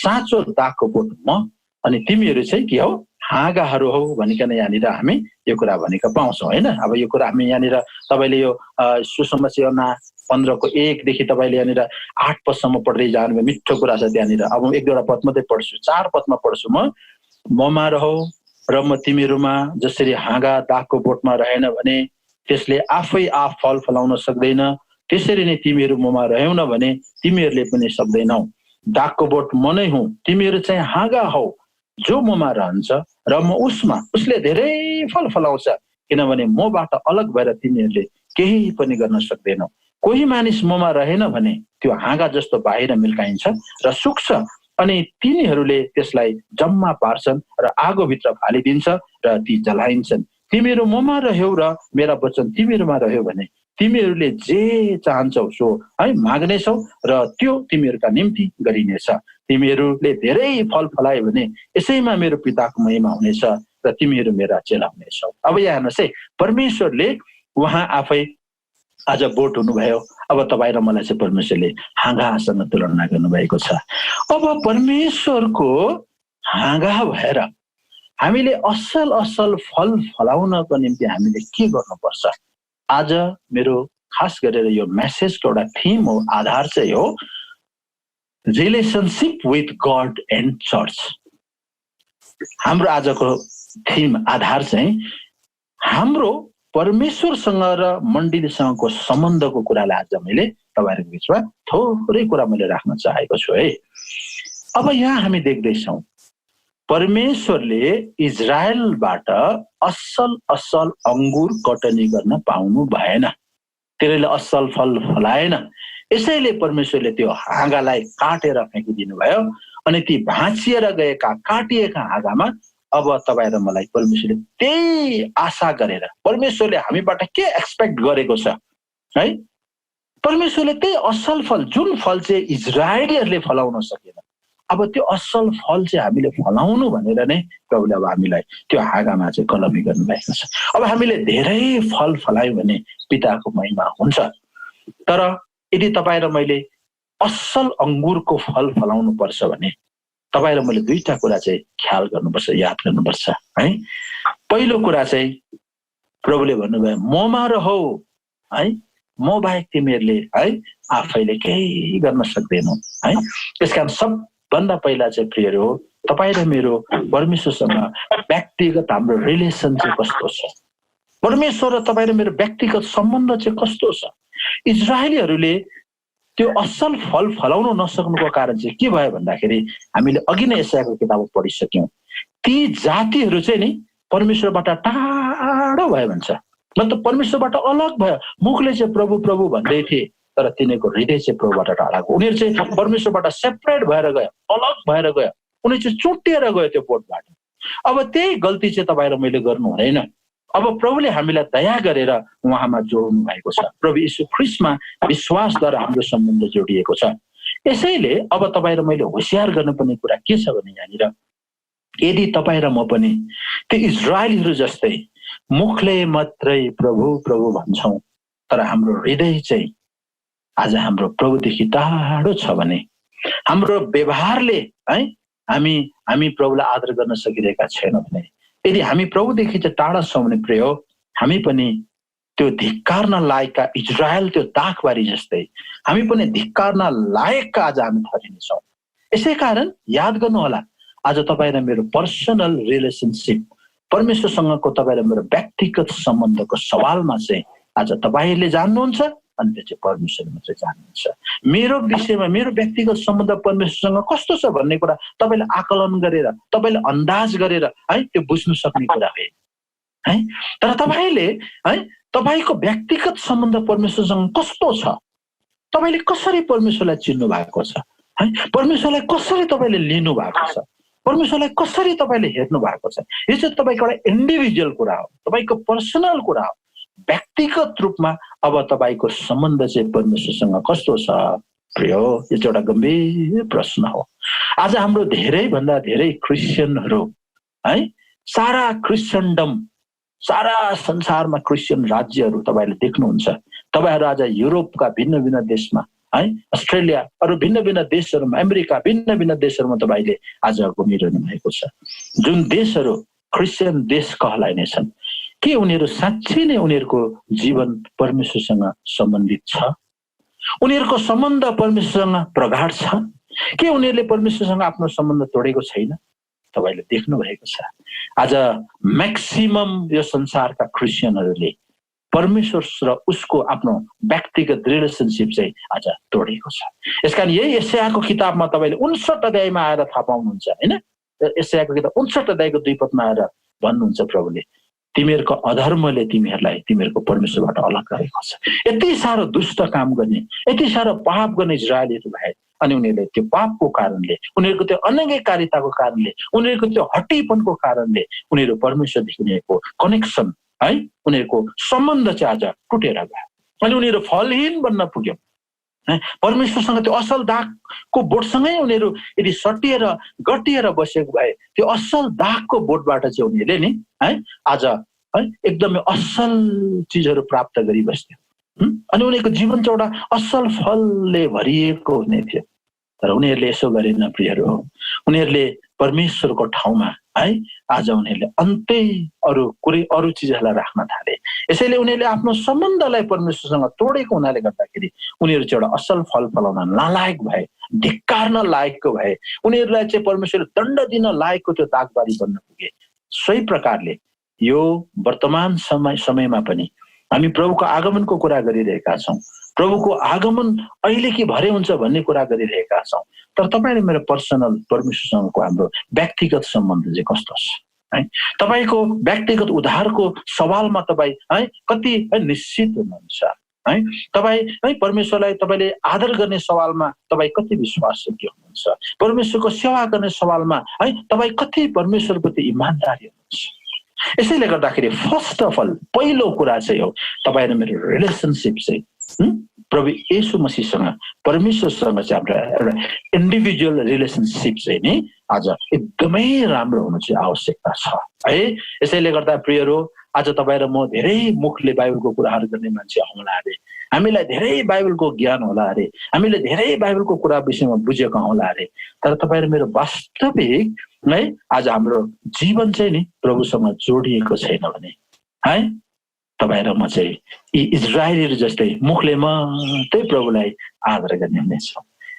साँचो दागको बोट म अनि तिमीहरू चाहिँ के हौ हाँगाहरू हौ भनिकन यहाँनिर हामी यो कुरा भनेको पाउँछौँ होइन। अब यो कुरा हामी यहाँनिर तपाईँले यो सुसमाचार 15:1 देखि तपाईँले यहाँनिर 8 पदसम्म पढ्दै जानुभयो। मिठो कुरा छ त्यहाँनिर। अब 1-2 पद मात्रै पढ्छु, 4 पदमा पढ्छु। ममा रहौ र म तिमीहरूमा जसरी हाँगा दागको बोटमा रहेन भने त्यसले आफै आफ फल फलाउन सक्दैन, त्यसरी नै तिमीहरू ममा रहेनौ भने तिमीहरूले पनि सक्दैनौ। दागको बोट म नै हुँ, तिमीहरू चाहिँ हाँगा हौ। जो ममा रहन्छ र म उसमा, उसले धेरै फल फलाउँछ, किनभने मबाट अलग भएर तिमीहरूले केही पनि गर्न सक्दैनौ। कोही मानिस ममा रहेन भने त्यो हाँगा जस्तो बाहिर मिल्काइन्छ र सुक्छ अनि तिनीहरूले त्यसलाई जम्मा पार्छन् र आगोभित्र फालिदिन्छ र ती जलाइन्छन्। तिमीहरू ममा रह्यौ र मेरा वचन तिमीहरूमा रह्यो भने तिमीहरूले जे चाहन्छौ सो है माग्नेछौ र त्यो तिमीहरूका निम्ति गरिनेछ। तिमीहरूले धेरै फल फलायो भने यसैमा मेरो पिताको महिमा हुनेछ र तिमीहरू मेरा चेला हुनेछौ। अब यहाँ हेर्नुहोस् है, परमेश्वरले उहाँ आफै आज बोट हुनुभयो। अब तपाईँ र मलाई चाहिँ परमेश्वरले हाँगासँग तुलना गर्नुभएको छ। अब परमेश्वरको हाँगा भएर हामीले असल असल फल फलाउनको निम्ति हामीले के गर्नुपर्छ? आज मेरो खास गरेर यो मेसेजको एउटा थीम हो, आधार चाहिँ हो relationship with God and church. हाम्रो आजको थीम आधार चाहिँ हाम्रो परमेश्वरसँग र मण्डलीसँगको सम्बन्धको कुरालाई आज मैले तपाईँहरूको बिचमा थोरै कुरा मैले राख्न चाहेको छु है। अब यहाँ हामी देख्दैछौँ परमेश्वरले इजरायलबाट असल असल अंगुर कटनी गर्न पाउनु भएन, त्यसले असल फल फलाएन। यसैले परमेश्वरले त्यो हाँगालाई काटेर फ्याँकिदिनु भयो अनि ती भाँचिएर गएका काटिएका हाँगामा अब तपाईँ र मलाई परमेश्वरले त्यही आशा गरेर, परमेश्वरले हामीबाट के एक्सपेक्ट गरेको छ है, परमेश्वरले त्यही असल फल, जुन फल चाहिँ इजरायलीहरूले फलाउन सकेन, अब त्यो असल फल चाहिँ हामीले फलाउनु भनेर नै प्रभुले अब हामीलाई त्यो हाँगामा चाहिँ कलमी गर्नुभएको छ। अब हामीले धेरै फल फलायौँ भने पिताको महिमा हुन्छ। तर यदि तपाईँ र मैले असल अंगुरको फल फलाउनु पर्छ भने तपाईँ र मैले दुईटा कुरा चाहिँ ख्याल गर्नुपर्छ, याद गर्नुपर्छ है। पहिलो कुरा चाहिँ प्रभुले भन्नुभयो ममा रहौ है, म बाहेक तिमीहरूले है आफैले केही गर्न सक्दैनौ है। त्यसकारण सबभन्दा पहिला चाहिँ प्रियहरू हो तपाईँ र मेरो परमेश्वरसँग व्यक्तिगत हाम्रो रिलेसन चाहिँ कस्तो छ, परमेश्वर र तपाईँ र मेरो व्यक्तिगत सम्बन्ध चाहिँ कस्तो छ। इजरायलीहरूले त्यो असल फल फलाउन नसक्नुको कारण चाहिँ के भयो भन्दाखेरि हामीले अघि नै यशायाको किताब पढिसक्यौँ, ती जातिहरू चाहिँ नि परमेश्वरबाट टाढो भयो भन्छ, मतलब परमेश्वरबाट अलग भयो। मुखले चाहिँ प्रभु प्रभु भन्दै थिए तर तिनीहरूको हृदय चाहिँ प्रभुबाट टाढा गयो। उनीहरू चाहिँ परमेश्वरबाट सेपरेट भएर गयो, अलग भएर गयो, उनीहरू चाहिँ चुटिएर गयो त्यो बोटबाट। अब त्यही गल्ती चाहिँ तपाईँ र मैले गर्नु हुँदैन। अब प्रभुले हामीलाई दया गरेर उहाँमा जोड्नु भएको छ, प्रभु यीशु ख्रीष्टमा विश्वासद्वारा हाम्रो सम्बन्ध जोडिएको छ। यसैले अब तपाईँ र मैले होशियार गर्नुपर्ने कुरा के छ भने यहाँनिर यदि तपाईँ र म पनि त्यो इजरायलीहरू जस्तै मुखले मात्रै प्रभु प्रभु भन्छौँ तर हाम्रो हृदय चाहिँ आज हाम्रो प्रभुदेखि टाढो छ भने, हाम्रो व्यवहारले है हामी प्रभुलाई आदर गर्न सकिरहेका छैनौँ भने, यदि हामी प्रभुदेखि चाहिँ टाढा छौँ भने प्रिय हामी पनि त्यो धिक्कार्न लायकका इजरायल त्यो दाखबारी जस्तै हामी पनि धिक्कार्न लायकका आज हामी ठहरिनेछौँ। यसै कारण याद गर्नुहोला आज तपाईँ र मेरो पर्सनल रिलेसनसिप, परमेश्वरसँगको तपाईँ र मेरो व्यक्तिगत सम्बन्धको सवालमा चाहिँ आज तपाईँले जान्नुहुन्छ अनि त्यो चाहिँ परमेश्वरले मात्रै जान्नुहुन्छ। मेरो विषयमा मेरो व्यक्तिगत सम्बन्ध परमेश्वरसँग कस्तो छ भन्ने कुरा तपाईँले आकलन गरेर, तपाईँले अन्दाज गरेर है त्यो बुझ्नु सक्ने कुरा हो है। तर तपाईँले है तपाईँको व्यक्तिगत सम्बन्ध परमेश्वरसँग कस्तो छ, तपाईँले कसरी परमेश्वरलाई चिन्नु भएको छ है, परमेश्वरलाई कसरी तपाईँले लिनु भएको छ, परमेश्वरलाई कसरी तपाईँले हेर्नु भएको छ, यो चाहिँ तपाईँको एउटा इन्डिभिजुअल कुरा हो, तपाईँको पर्सनल कुरा हो। व्यक्तिगत रूपमा अब तपाईँको सम्बन्ध चाहिँ परमेश्वरसँग कस्तो छ प्रिय, यो चाहिँ एउटा गम्भीर प्रश्न हो। आज हाम्रो धेरैभन्दा धेरै क्रिस्चियनहरू है, सारा क्रिस्चियनडम, सारा संसारमा क्रिस्चियन राज्यहरू तपाईँले देख्नुहुन्छ। तपाईँहरू आज युरोपका भिन्न भिन्न देशमा है अस्ट्रेलिया अरू भिन्न भिन्न देशहरूमा अमेरिका भिन्न भिन्न देशहरूमा तपाईँले आज घुमिरहनु भएको छ। जुन देशहरू क्रिस्चियन देश कहलाइनेछन्, के उनीहरू साँच्चै नै उनीहरूको जीवन परमेश्वरसँग सम्बन्धित छ? उनीहरूको सम्बन्ध परमेश्वरसँग प्रगाढ छ? के उनीहरूले परमेश्वरसँग आफ्नो सम्बन्ध तोडेको छैन? तपाईँले देख्नु भएको छ आज म्याक्सिमम यो संसारका क्रिस्चियनहरूले परमेश्वर र उसको आफ्नो व्यक्तिगत रिलेसनसिप चाहिँ आज तोडेको छ। यसकारण यही यशायाको किताबमा तपाईँले 59 अध्यायमा आएर थाहा पाउनुहुन्छ हैन। यशायाको किताब 59 अध्यायको 2 पदमा आएर भन्नुहुन्छ प्रभुले, तिमीहरूको अधर्मले तिमीहरूलाई तिमीहरूको परमेश्वरबाट अलग गरेको छ। यति साह्रो दुष्ट काम गर्ने, यति साह्रो पाप गर्ने इजरायलीहरू भए अनि उनीहरूले त्यो पापको कारणले, उनीहरूको त्यो अनङ्गकारिताको कारणले, उनीहरूको त्यो हट्टीपनको कारणले उनीहरू परमेश्वरदेखि उनीहरूको कनेक्सन है उनीहरूको सम्बन्ध चाहिँ आज टुटेर गयो अनि उनीहरू फलहीन बन्न पुग्यो। परमेश्वरसँग त्यो असल दागको बोटसँगै उनीहरू यदि सटिएर गटिएर बसेको भए त्यो असल दागको बोटबाट चाहिँ उनीहरूले नि है आज है एकदमै असल चिजहरू प्राप्त गरी बस्थ्यो अनि उनीहरूको जीवन चाहिँ एउटा असल फलले भरिएको हुने थियो। तर उनीहरूले यसो गरेन प्रियहरू, उनीहरूले परमेश्वरको ठाउँमा है आज उनीहरूले अन्तै अरू चिजहरूलाई राख्न थाले। यसैले उनीहरूले आफ्नो सम्बन्धलाई परमेश्वरसँग तोडेको हुनाले गर्दाखेरि उनीहरू चाहिँ एउटा असल फल फलाउन नालायक भए, धिक्कार्न लायकको भए, उनीहरूलाई चाहिँ परमेश्वरले दण्ड दिन लायकको त्यो दागबारी बन्न पुगे। सही प्रकारले यो वर्तमान समयमा पनि हामी प्रभुको आगमनको कुरा गरिरहेका छौँ। प्रभुको आगमन अहिले कि भरे हुन्छ भन्ने कुरा गरिरहेका छौँ। तर तपाईँले मेरो पर्सनल परमेश्वरसँगको हाम्रो व्यक्तिगत सम्बन्ध चाहिँ कस्तो छ है? तपाईँको व्यक्तिगत उद्धारको सवालमा तपाईँ है कति निश्चित हुनुहुन्छ है? तपाईँ है परमेश्वरलाई तपाईँले आदर गर्ने सवालमा तपाईँ कति विश्वासयोग्य हुनुहुन्छ? परमेश्वरको सेवा गर्ने सवालमा है तपाईँ कति परमेश्वरप्रति इमानदारी हुनुहुन्छ? यसैले गर्दाखेरि फर्स्ट अफ अल पहिलो कुरा चाहिँ हो तपाईँ र मेरो रिलेसनसिप चाहिँ प्रभु येशू मसीहसँग परमेश्वरसँग चाहिँ हाम्रो एउटा इन्डिभिजुअल रिलेसनसिप चाहिँ नि आज एकदमै राम्रो हुनु चाहिँ आवश्यकता छ है। यसैले गर्दा प्रियहरू, आज तपाईँ र म धेरै मुखले बाइबलको कुराहरू गर्ने मान्छे होला अरे, हामीलाई धेरै बाइबलको ज्ञान होला अरे, हामीले धेरै बाइबलको कुरा विषयमा बुझेको होला अरे, तर तपाईँ र मेरो वास्तविक है आज हाम्रो जीवन चाहिँ नि प्रभुसँग जोडिएको छैन भने है तपाईँ र म चाहिँ यी इजरायलीहरू जस्तै मुखले मात्रै प्रभुलाई आदर गर्ने हुनेछ।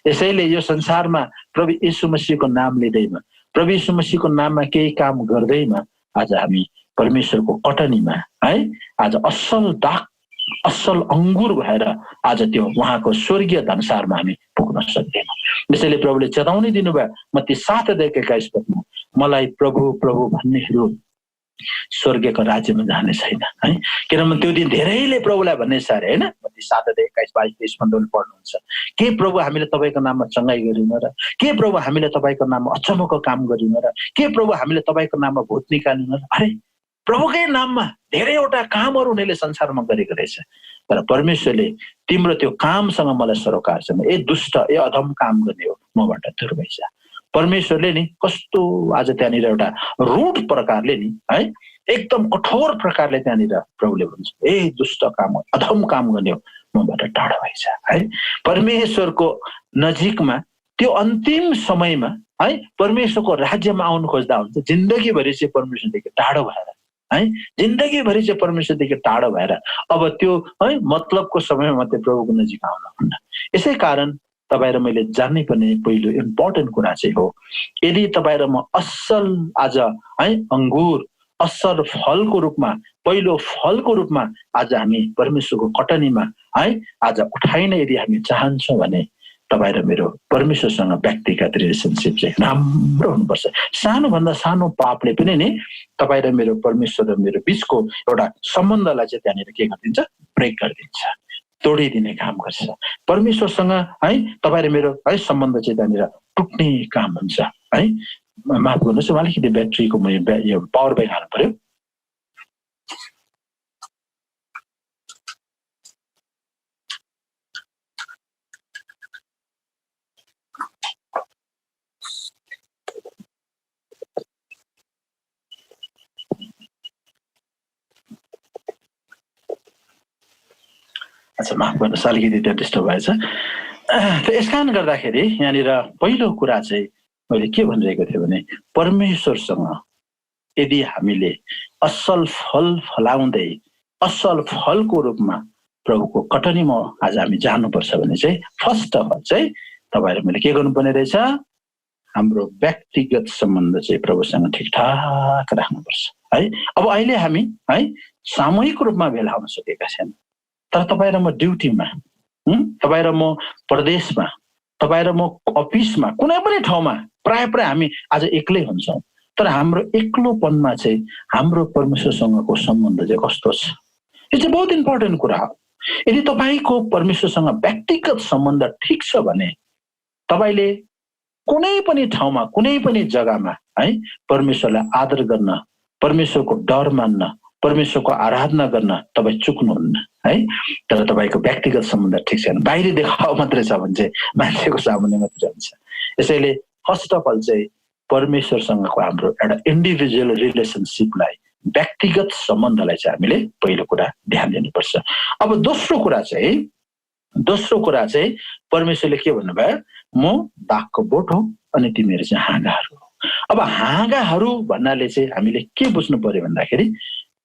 यसैले यो संसारमा प्रभु येशू मसीहको नाम लिँदैमा, प्रभु येशू मसीहको नाममा केही काम गर्दैमा आज हामी परमेश्वरको कटनीमा है आज असल अंगुर भएर आज त्यो उहाँको स्वर्गीय धनसारमा हामी पुग्न सक्दैनौँ। यसैले प्रभुले चेतावनी दिनुभयो मत्ती 7:21 पदमा, मलाई प्रभु प्रभु भन्नेहरू स्वर्गको राज्यमा जाने छैन है। किनभने त्यो दिन धेरैले प्रभुलाई भन्ने छ अरे होइन। मत्ती 7:21-22 पढ्नुहुन्छ, के प्रभु हामीले तपाईँको नाममा चङ्गाई गरिन र? के प्रभु हामीले तपाईँको नाममा अचम्मको काम गरिन र? के प्रभु हामीले तपाईँको नाममा भूत निकालिन र? अरे प्रभुकै नाममा धेरैवटा कामहरू उनीहरूले संसारमा गरेको रहेछ। तर परमेश्वरले तिम्रो त्यो कामसँग मलाई सरोकार छैन, ए दुष्ट, ए अधम काम गर्ने हो, मबाट दूर भइजा। परमेश्वरले नि कस्तो आज त्यहाँनिर एउटा रूढ प्रकारले नि है एकदम कठोर प्रकारले त्यहाँनिर प्रभुले भन्छ, ए दुष्ट काम, अधम काम गर्ने हो, मबाट टाढो भइजा है। परमेश्वरको नजिकमा त्यो अन्तिम समयमा है परमेश्वरको राज्यमा आउनु खोज्दा हुन्छ जिन्दगीभरि चाहिँ परमेश्वरदेखि टाढो भएर है, जिन्दगीभरि चाहिँ परमेश्वरदेखि टाढो भएर अब त्यो है मतलबको समयमा मात्रै प्रभुको नजिक आउन हुन्न। यसै कारण तपाईँ र मैले जान्नै पर्ने पहिलो इम्पोर्टेन्ट कुरा चाहिँ हो, यदि तपाईँ र म असल आज है अंगुर असल फलको रूपमा, पहिलो फलको रूपमा आज हामी परमेश्वरको कटनीमा है आज उठाइन यदि हामी चाहन्छौँ भने तपाईँ र मेरो परमेश्वरसँग व्यक्तिगत रिलेसनसिप चाहिँ राम्रो हुनुपर्छ। सानोभन्दा सानो पापले पनि नि तपाईँ र मेरो परमेश्वर र मेरो बिचको एउटा सम्बन्धलाई चाहिँ त्यहाँनिर के गरिदिन्छ, ब्रेक गरिदिन्छ, तोडिदिने काम गर्छ। परमेश्वरसँग है तपाईँ र मेरो है सम्बन्ध चाहिँ त्यहाँनिर टुट्ने काम हुन्छ है। माफ गर्नुहोस्, अलिकति ब्याट्रीको यो पावर ब्याङ्क हाल्नु पर्यो। अच्छा माफ गर्नुहोस्, अलिकति त्यो डिस्टर्ब भएछ। यस कारण गर्दाखेरि यहाँनिर पहिलो कुरा चाहिँ मैले के भनिरहेको थिएँ भने परमेश्वरसँग यदि हामीले असल फल फलाउँदै असल फलको रूपमा प्रभुको कटनीमा आज हामी जानुपर्छ भने चाहिँ फर्स्ट अफ अल चाहिँ तपाईँहरू मैले के गर्नुपर्ने रहेछ, हाम्रो व्यक्तिगत सम्बन्ध चाहिँ प्रभुसँग ठिकठाक राख्नुपर्छ है। अब अहिले हामी है सामूहिक रूपमा भेला हुन सकेका छैन, तर तपाईँ र म ड्युटीमा, तपाईँ र म प्रदेशमा, तपाईँ र म अफिसमा, कुनै पनि ठाउँमा प्राय हामी आज एक्लै हुन्छौँ, तर हाम्रो एक्लोपनमा चाहिँ हाम्रो परमेश्वरसँगको सम्बन्ध चाहिँ कस्तो छ, यो चाहिँ बहुत इम्पोर्टेन्ट कुरा हो। यदि तपाईँको परमेश्वरसँग व्यक्तिगत सम्बन्ध ठिक छ भने तपाईँले कुनै पनि ठाउँमा कुनै पनि जग्गामा है परमेश्वरलाई आदर गर्न, परमेश्वरको डर मान्न, परमेश्वरको आराधना गर्न तपाईँ चुक्नुहुन्न है। तर तपाईँको व्यक्तिगत सम्बन्ध ठिक छैन, बाहिरी देखाव मात्रै छ भने चाहिँ मान्छेको सामुन्ने मात्रै हुन्छ। यसैले फर्स्ट अफ अल चाहिँ परमेश्वरसँगको हाम्रो एउटा इन्डिभिजुअल रिलेसनसिपलाई, व्यक्तिगत सम्बन्धलाई चाहिँ हामीले पहिलो कुरा ध्यान दिनुपर्छ। अब दोस्रो कुरा चाहिँ परमेश्वरले के भन्नुभयो, म दागको बोट हो अनि तिमीहरू चाहिँ हाँगाहरू हो। अब हाँगाहरू भन्नाले चाहिँ हामीले के बुझ्नु पर्यो भन्दाखेरि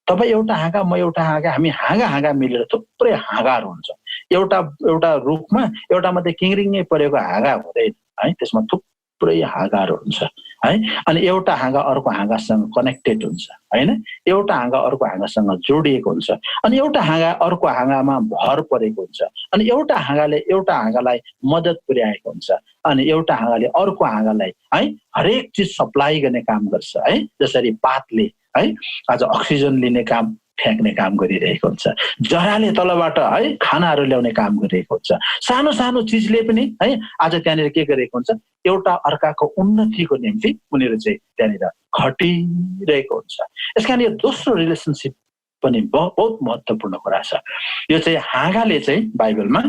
तपाईँ एउटा हाँगा म एउटा हाँगा, हामी हाँगा मिलेर थुप्रै हाँगाहरू हुन्छ। एउटा रुखमा एउटा मात्रै किङ्रिङ्गै परेको हाँगा हुँदैन है, त्यसमा थुप्रै हाँगाहरू हुन्छ है। अनि एउटा हाँगा अर्को हाँगासँग कनेक्टेड हुन्छ होइन, एउटा हाँगा अर्को हाँगासँग जोडिएको हुन्छ, अनि एउटा हाँगा अर्को हाँगामा भर परेको हुन्छ, अनि एउटा हाँगाले एउटा हाँगालाई मद्दत पुर्याएको हुन्छ, अनि एउटा हाँगाले अर्को हाँगालाई है हरेक चिज सप्लाई गर्ने काम गर्छ है। जसरी पातले है आज अक्सिजन लिने काम, फ्याँक्ने काम गरिरहेको हुन्छ, जराले तलबाट है खानाहरू ल्याउने काम गरिरहेको हुन्छ, सानो सानो चिजले पनि है आज त्यहाँनिर के गरेको हुन्छ, एउटा अर्काको उन्नतिको निम्ति उनीहरू चाहिँ त्यहाँनिर खटिरहेको हुन्छ। यस कारण यो दोस्रो रिलेसनसिप पनि बहुत महत्त्वपूर्ण कुरा छ। यो चाहिँ हाँगाले चाहिँ बाइबलमा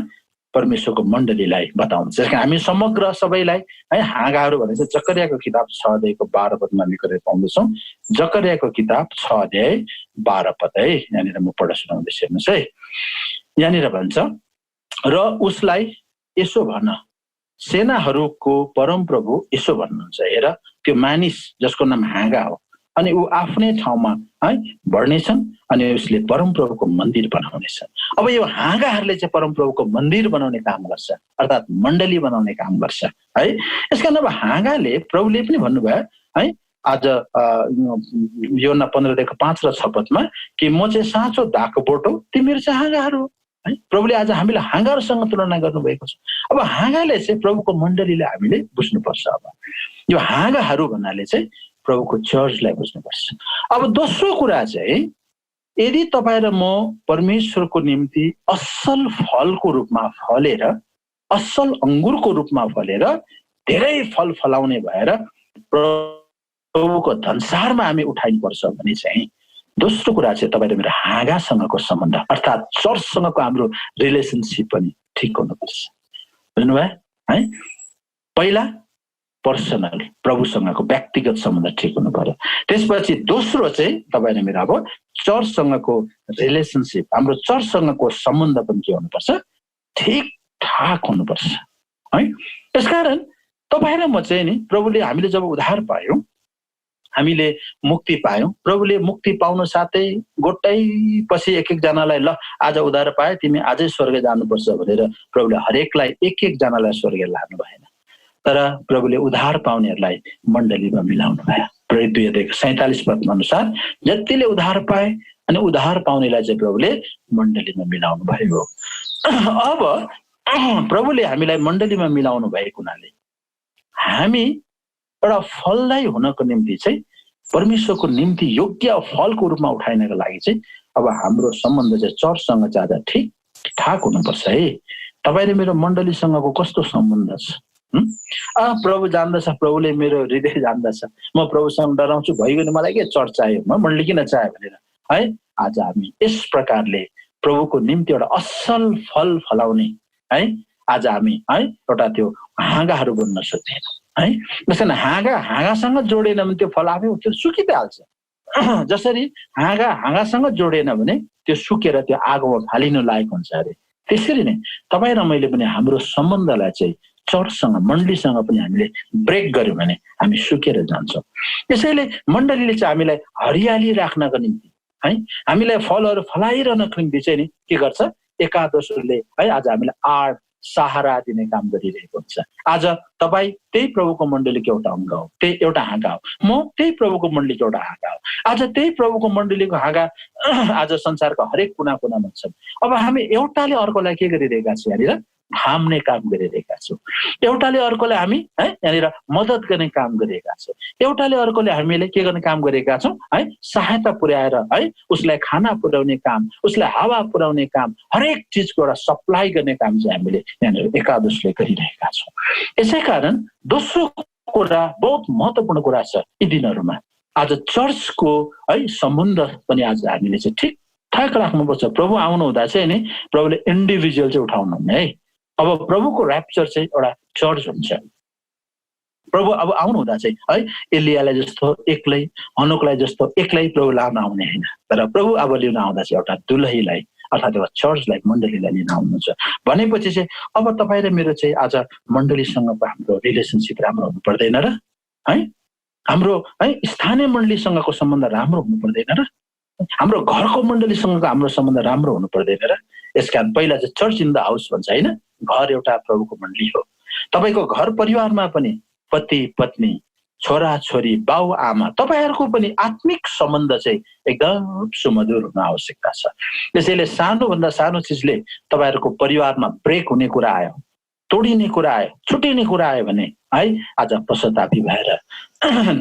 परमेश्वरको मण्डलीलाई बताउँछ। त्यसकारण हामी समग्र सबैलाई है हाँगाहरू भने चाहिँ जकरियाको किताब 6 अध्यायको 12 पदमा हामी गरेर पाउँदछौँ। जकरियाको किताब 6 अध्याय 12 पद है, यहाँनिर म पढ सुनाउँदैछु हेर्नुहोस् है। यहाँनिर भन्छ, र उसलाई यसो भन, सेनाहरूको परमप्रभु यसो भन्नुहुन्छ, हेर त्यो मानिस जसको नाम हाँगा हो अनि ऊ आफ्नै ठाउँमा है बढ्नेछन् अनि उसले परमप्रभुको मन्दिर बनाउनेछन्। अब यो हाँगाहरूले चाहिँ परमप्रभुको मन्दिर बनाउने काम गर्छ, अर्थात् मण्डली बनाउने काम गर्छ है। यसकारण अब हाँगाले प्रभुले पनि भन्नुभयो है आज योना 15:5 र 6 पदमा कि म चाहिँ साँचो दागको बोट हो, तिमीहरू चाहिँ हाँगाहरू है। प्रभुले आज हामीलाई हाँगाहरूसँग तुलना गर्नुभएको छ। अब हाँगाले चाहिँ प्रभुको मण्डलीले हामीले बुझ्नुपर्छ। अब यो हाँगाहरू भन्नाले चाहिँ प्रभुको चर्चलाई बुझ्नुपर्छ। अब दोस्रो कुरा चाहिँ यदि तपाईँ र म परमेश्वरको निम्ति असल फलको रूपमा फलेर, असल अङ्गुरको रूपमा फलेर धेरै फल फलाउने भएर प्रभुको धनसारमा हामी उठाइनुपर्छ भने चाहिँ दोस्रो कुरा चाहिँ तपाईँ र मेरो हाँगासँगको सम्बन्ध अर्थात् चर्चसँगको हाम्रो रिलेसनसिप पनि ठिक हुनुपर्छ। बुझ्नुभयो है। पहिला पर्सनल प्रभुसँगको व्यक्तिगत सम्बन्ध ठिक हुनु पर्यो। त्यसपछि दोस्रो चाहिँ तपाईँ र मेरो अब चर्चसँगको रिलेसनसिप, हाम्रो चर्चसँगको सम्बन्ध पनि के हुनुपर्छ, ठिक ठाक हुनुपर्छ है। त्यसकारण तपाईँ र म चाहिँ नि प्रभुले हामीले जब उद्धार पायौँ, हामीले मुक्ति पायौँ, प्रभुले मुक्ति पाउनु साथै गोटै पछि एक एकजनालाई ल आज उद्धार पाए तिमी आजै स्वर्ग जानुपर्छ भनेर प्रभुले हरेकलाई एक एकजनालाई स्वर्ग लानु भएन, तर प्रभुले उद्धार पाउनेहरूलाई मण्डलीमा मिलाउनु भयो। प्रेरित 2:47 पद अनुसार जतिले उद्धार पाए अनि उद्धार पाउनेलाई चाहिँ प्रभुले मण्डलीमा मिलाउनु भयो। अब प्रभुले हामीलाई मण्डलीमा मिलाउनु भएको हुनाले हामी एउटा फलदायी हुनको निम्ति चाहिँ परमेश्वरको निम्ति योग्य फलको रूपमा उठाइनको लागि चाहिँ अब हाम्रो सम्बन्ध चाहिँ चर्चसँग ज्यादा ठिक ठाक हुनुपर्छ है। तपाईँ र मेरो मण्डलीसँगको कस्तो सम्बन्ध छ? प्रभु जान्दछ, प्रभुले मेरो हृदय जान्दछ, म प्रभुसँग डराउँछु, भइगयो मलाई के चर्च चाहियो, म मण्डली किन चाहियो भनेर है। आज हामी यस प्रकारले प्रभुको निम्ति एउटा असल फल फलाउने है आज हामी है एउटा त्यो हाँगाहरू बन्न सक्दैनौँ है। त्यसैले हाँगासँग जोडेन भने त्यो फल आफै त्यो सुकि त हाल्छ। जसरी हाँगासँग जोडेन भने त्यो सुकेर त्यो आगोमा फालिनु लागेको हुन्छ अरे, त्यसरी नै तपाईँ र मैले पनि हाम्रो सम्बन्धलाई चाहिँ चर्चसँग मण्डलीसँग पनि हामीले ब्रेक गर्यौँ भने हामी सुकेर जान्छौँ। त्यसैले मण्डलीले चाहिँ हामीलाई हरियाली राख्नको निम्ति है हामीलाई फलहरू फलाइरहनको निम्ति चाहिँ नि के गर्छ एकादशले है आज हामीलाई आड सहारा दिने काम गरिरहेको हुन्छ। आज तपाईँ त्यही प्रभुको मण्डलीको एउटा अङ्ग हो, त्यही एउटा हाँगा हो, म त्यही प्रभुको मण्डलीको एउटा हाँगा हो। आज त्यही प्रभुको मण्डलीको हाँगा आज संसारको हरेक कुना कुनामा छन्। अब हामी एउटाले अर्कोलाई के गरिरहेका छौँ यहाँनिर थाम्ने काम गरिरहेका छौँ, एउटाले अर्कोलाई हामी है यहाँनिर मद्दत गर्ने काम गरिरहेका छौँ, एउटाले अर्कोले हामीले के गर्ने काम गरिरहेका छौँ है सहायता पुर्याएर है उसलाई खाना पुर्याउने काम, उसलाई हावा पुर्याउने काम, हरेक चिजको एउटा सप्लाई गर्ने काम चाहिँ हामीले यहाँनिर एकादशले गरिरहेका छौँ। यसै कारण दोस्रो कुरा बहुत महत्त्वपूर्ण कुरा छ यी दिनहरूमा आज चर्चको है सम्बन्ध पनि आज हामीले चाहिँ ठिकठाक राख्नुपर्छ। प्रभु आउनु हुँदा चाहिँ नि प्रभुले इन्डिभिजुअल चाहिँ उठाउनु हुने है। अब प्रभुको ऱ्याप्चर चाहिँ एउटा चर्च हुन्छ। प्रभु अब आउनु हुँदा चाहिँ है एलियालाई जस्तो एक्लै, हनोकलाई जस्तो एक्लै प्रभु लान आउने होइन, तर प्रभु अब लिन आउँदा चाहिँ एउटा दुलहीलाई अर्थात् एउटा चर्चलाई मण्डलीलाई लिन आउनुहुन्छ। भनेपछि चाहिँ अब तपाईँ र मेरो चाहिँ आज मण्डलीसँगको हाम्रो रिलेसनसिप राम्रो हुनु पर्दैन र है, हाम्रो है स्थानीय मण्डलीसँगको सम्बन्ध राम्रो हुनु पर्दैन र, हाम्रो घरको मण्डलीसँगको हाम्रो सम्बन्ध राम्रो हुनु पर्दैन र। यसकारण पहिला चाहिँ चर्च इन द हाउस भन्छ होइन, घर एउटा प्रभुको मण्डली हो। तपाईँको घर परिवारमा पनि पति पत्नी, छोरा छोरी, बाउ आमा तपाईँहरूको पनि आत्मिक सम्बन्ध चाहिँ एकदम सुमधुर हुन आवश्यकता छ। त्यसैले सानोभन्दा सानो चिजले तपाईँहरूको परिवारमा ब्रेक हुने कुरा आयो, तोडिने कुरा आयो, छुटिने कुरा आयो भने है आज पश्चातापी भएर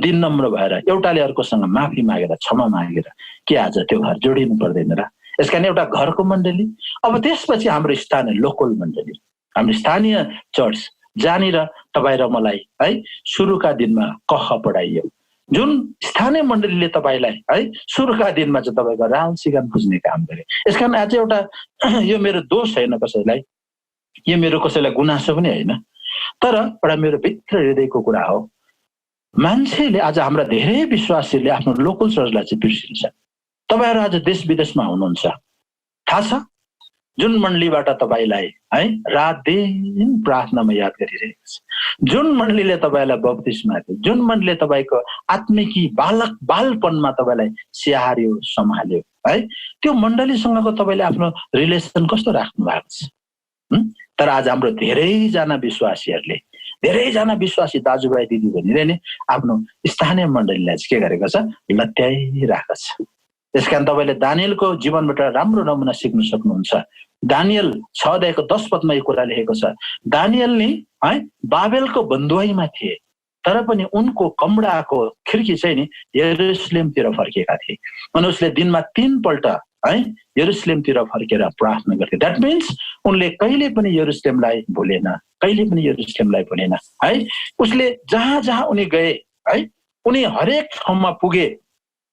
दिन नम्र भएर एउटाले अर्कोसँग माफी मागेर क्षमा मागेर के आज त्यो घर जोडिनु पर्दैन र। यसकारण एउटा घरको मण्डली, अब त्यसपछि हाम्रो स्थानीय लोकल मण्डली, हाम्रो स्थानीय चर्च जहाँनिर तपाईँ र मलाई है सुरुका दिनमा कह पढाइयो, जुन स्थानीय मण्डलीले तपाईँलाई है सुरुका दिनमा चाहिँ तपाईँको राल सिगान बुझ्ने काम गरे। यसकारण आज एउटा यो मेरो दोष होइन कसैलाई, यो मेरो कसैलाई गुनासो पनि होइन, तर एउटा मेरो भित्र हृदयको कुरा हो। मान्छेले आज हाम्रा धेरै विश्वासीहरूले आफ्नो लोकल चर्चलाई चाहिँ बिर्सिन्छ। तपाईँहरू आज देश विदेशमा हुनुहुन्छ, थाहा छ जुन मण्डलीबाट तपाईँलाई है रात दिन प्रार्थनामा याद गरिरहेको छ, जुन मण्डलीले तपाईँलाई बप्तिस्मा दियो, जुन मण्डलीले तपाईँको आत्मिकी बालपनमा तपाईँलाई स्याहार्यो सम्हाल्यो है, त्यो मण्डलीसँगको तपाईँले आफ्नो रिलेसन कस्तो राख्नु भएको छ। तर आज हाम्रो धेरैजना विश्वासी दाजुभाइ दिदीबहिनीले नि आफ्नो स्थानीय मण्डलीलाई चाहिँ के गरेको छ लत्याइरहेको छ। त्यसकारण तपाईँले दानियलको जीवनबाट राम्रो नमुना सिक्न सक्नुहुन्छ। दानियल 6:10 यो कुरा लेखेको छ, दानियल नि है बाबेलको बन्दुवाईमा थिए तर पनि उनको कमडाको खिड्की चाहिँ नि यरुसलेमतिर फर्केका थिए अनि उसले दिनमा 3 पल्ट है यरुसलेमतिर फर्केर प्रार्थना गर्थे। द्याट मिन्स उनले कहिले पनि यरुसलेमलाई भुलेन, है। उसले जहाँ जहाँ उनी गए है उनी हरेक ठाउँमा पुगे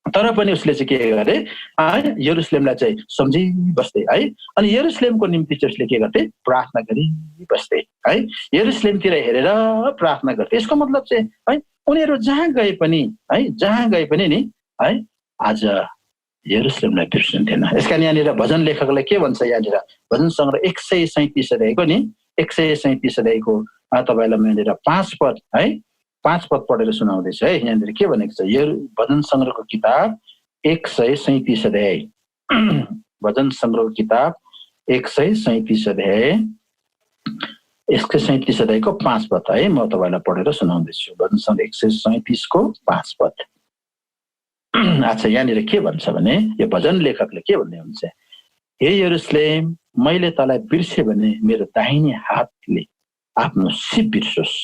तर पनि उसले चाहिँ के गरे है यरुसलेमलाई चाहिँ सम्झिबस्थे है। अनि यरुसलेमको निम्ति चाहिँ उसले के गर्थे प्रार्थना गरिबस्थे है, यरुसलेमतिर हेरेर प्रार्थना गर्थे। यसको मतलब चाहिँ है उनीहरू जहाँ गए पनि नि है आज यरुसलेमलाई बिर्सन्थेन। यसकारण यहाँनिर भजन लेखकले के भन्छ, यहाँनिर भजन सङ्ग्रह 137 अध्यायको नि 137 अध्यायको तपाईँलाई म यहाँनिर 5 पद है 5 पद पढेर सुनाउँदैछ है। यहाँनिर के भनेको छ, यो भजन सङ्ग्रहको किताब 137 अध्याय, भजन सङ्ग्रहको किताब 137 अध्याय 137 अध्यायको 5 पद है म तपाईँलाई पढेर सुनाउँदैछु। भजन सङ्ग्रह 137 को 5 पद। अच्छा यहाँनिर के भन्छ भने यो भजन लेखकले के भन्ने हुन्छ, हे यरुसलेम मैले तँलाई बिर्से भने मेरो दाहिने हातले आफ्नो सिप बिर्सोस्,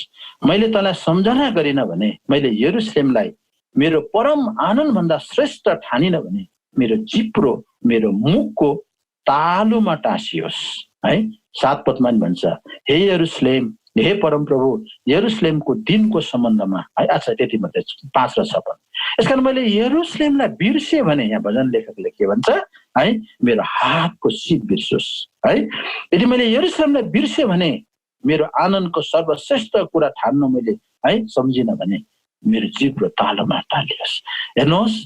मैले तँलाई सम्झना गरिन भने मैले यरुसलेमलाई मेरो परम आनन्द भन्दा श्रेष्ठ ठानिन भने मेरो जिब्रो मेरो मुखको तालुमा टाँसियोस् है। 7 पदमा भन्छ, हे यरुसलेम हे परम प्रभु यरुसलेमको दिनको सम्बन्धमा है। अच्छा त्यति मात्रै 5 र 6 पद। यसकारण मैले यरुसलेमलाई बिर्से भने यहाँ भजन लेखकले के भन्छ है मेरो हातको सिप बिर्सोस् है। यदि मैले यरुसलेमलाई बिर्से भने मेरो आनन्दको सर्वश्रेष्ठ कुरा ठान्न मैले है सम्झिन भने मेरो जिब्रो तालोमा टालियोस्। हेर्नुहोस्,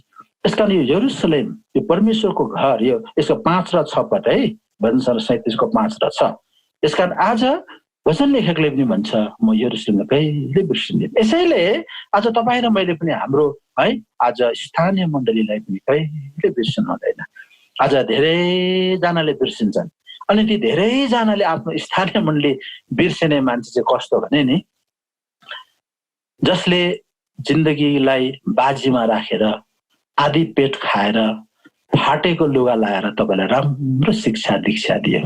यसकारण यो यरुसलेम यो परमेश्वरको घर, यो यसको 5 र 6 पद है भजन 37 को 5 र 6। यसकारण आज भजन लेखकले पनि भन्छ म यरुशलेमलाई कहिले बिर्सिँदैन। यसैले आज तपाईँ र मैले पनि हाम्रो है आज स्थानीय मण्डलीलाई पनि कहिले बिर्सिनु हुँदैन। आज धेरैजनाले बिर्सिन्छन् अनि ती धेरैजनाले आफ्नो स्थानीय मण्डली बिर्सिने मान्छे चाहिँ कस्तो भने नि, जसले जिन्दगीलाई बाजीमा राखेर आधी पेट खाएर फाटेको लुगा लाएर तपाईँलाई राम्रो शिक्षा दीक्षा दियो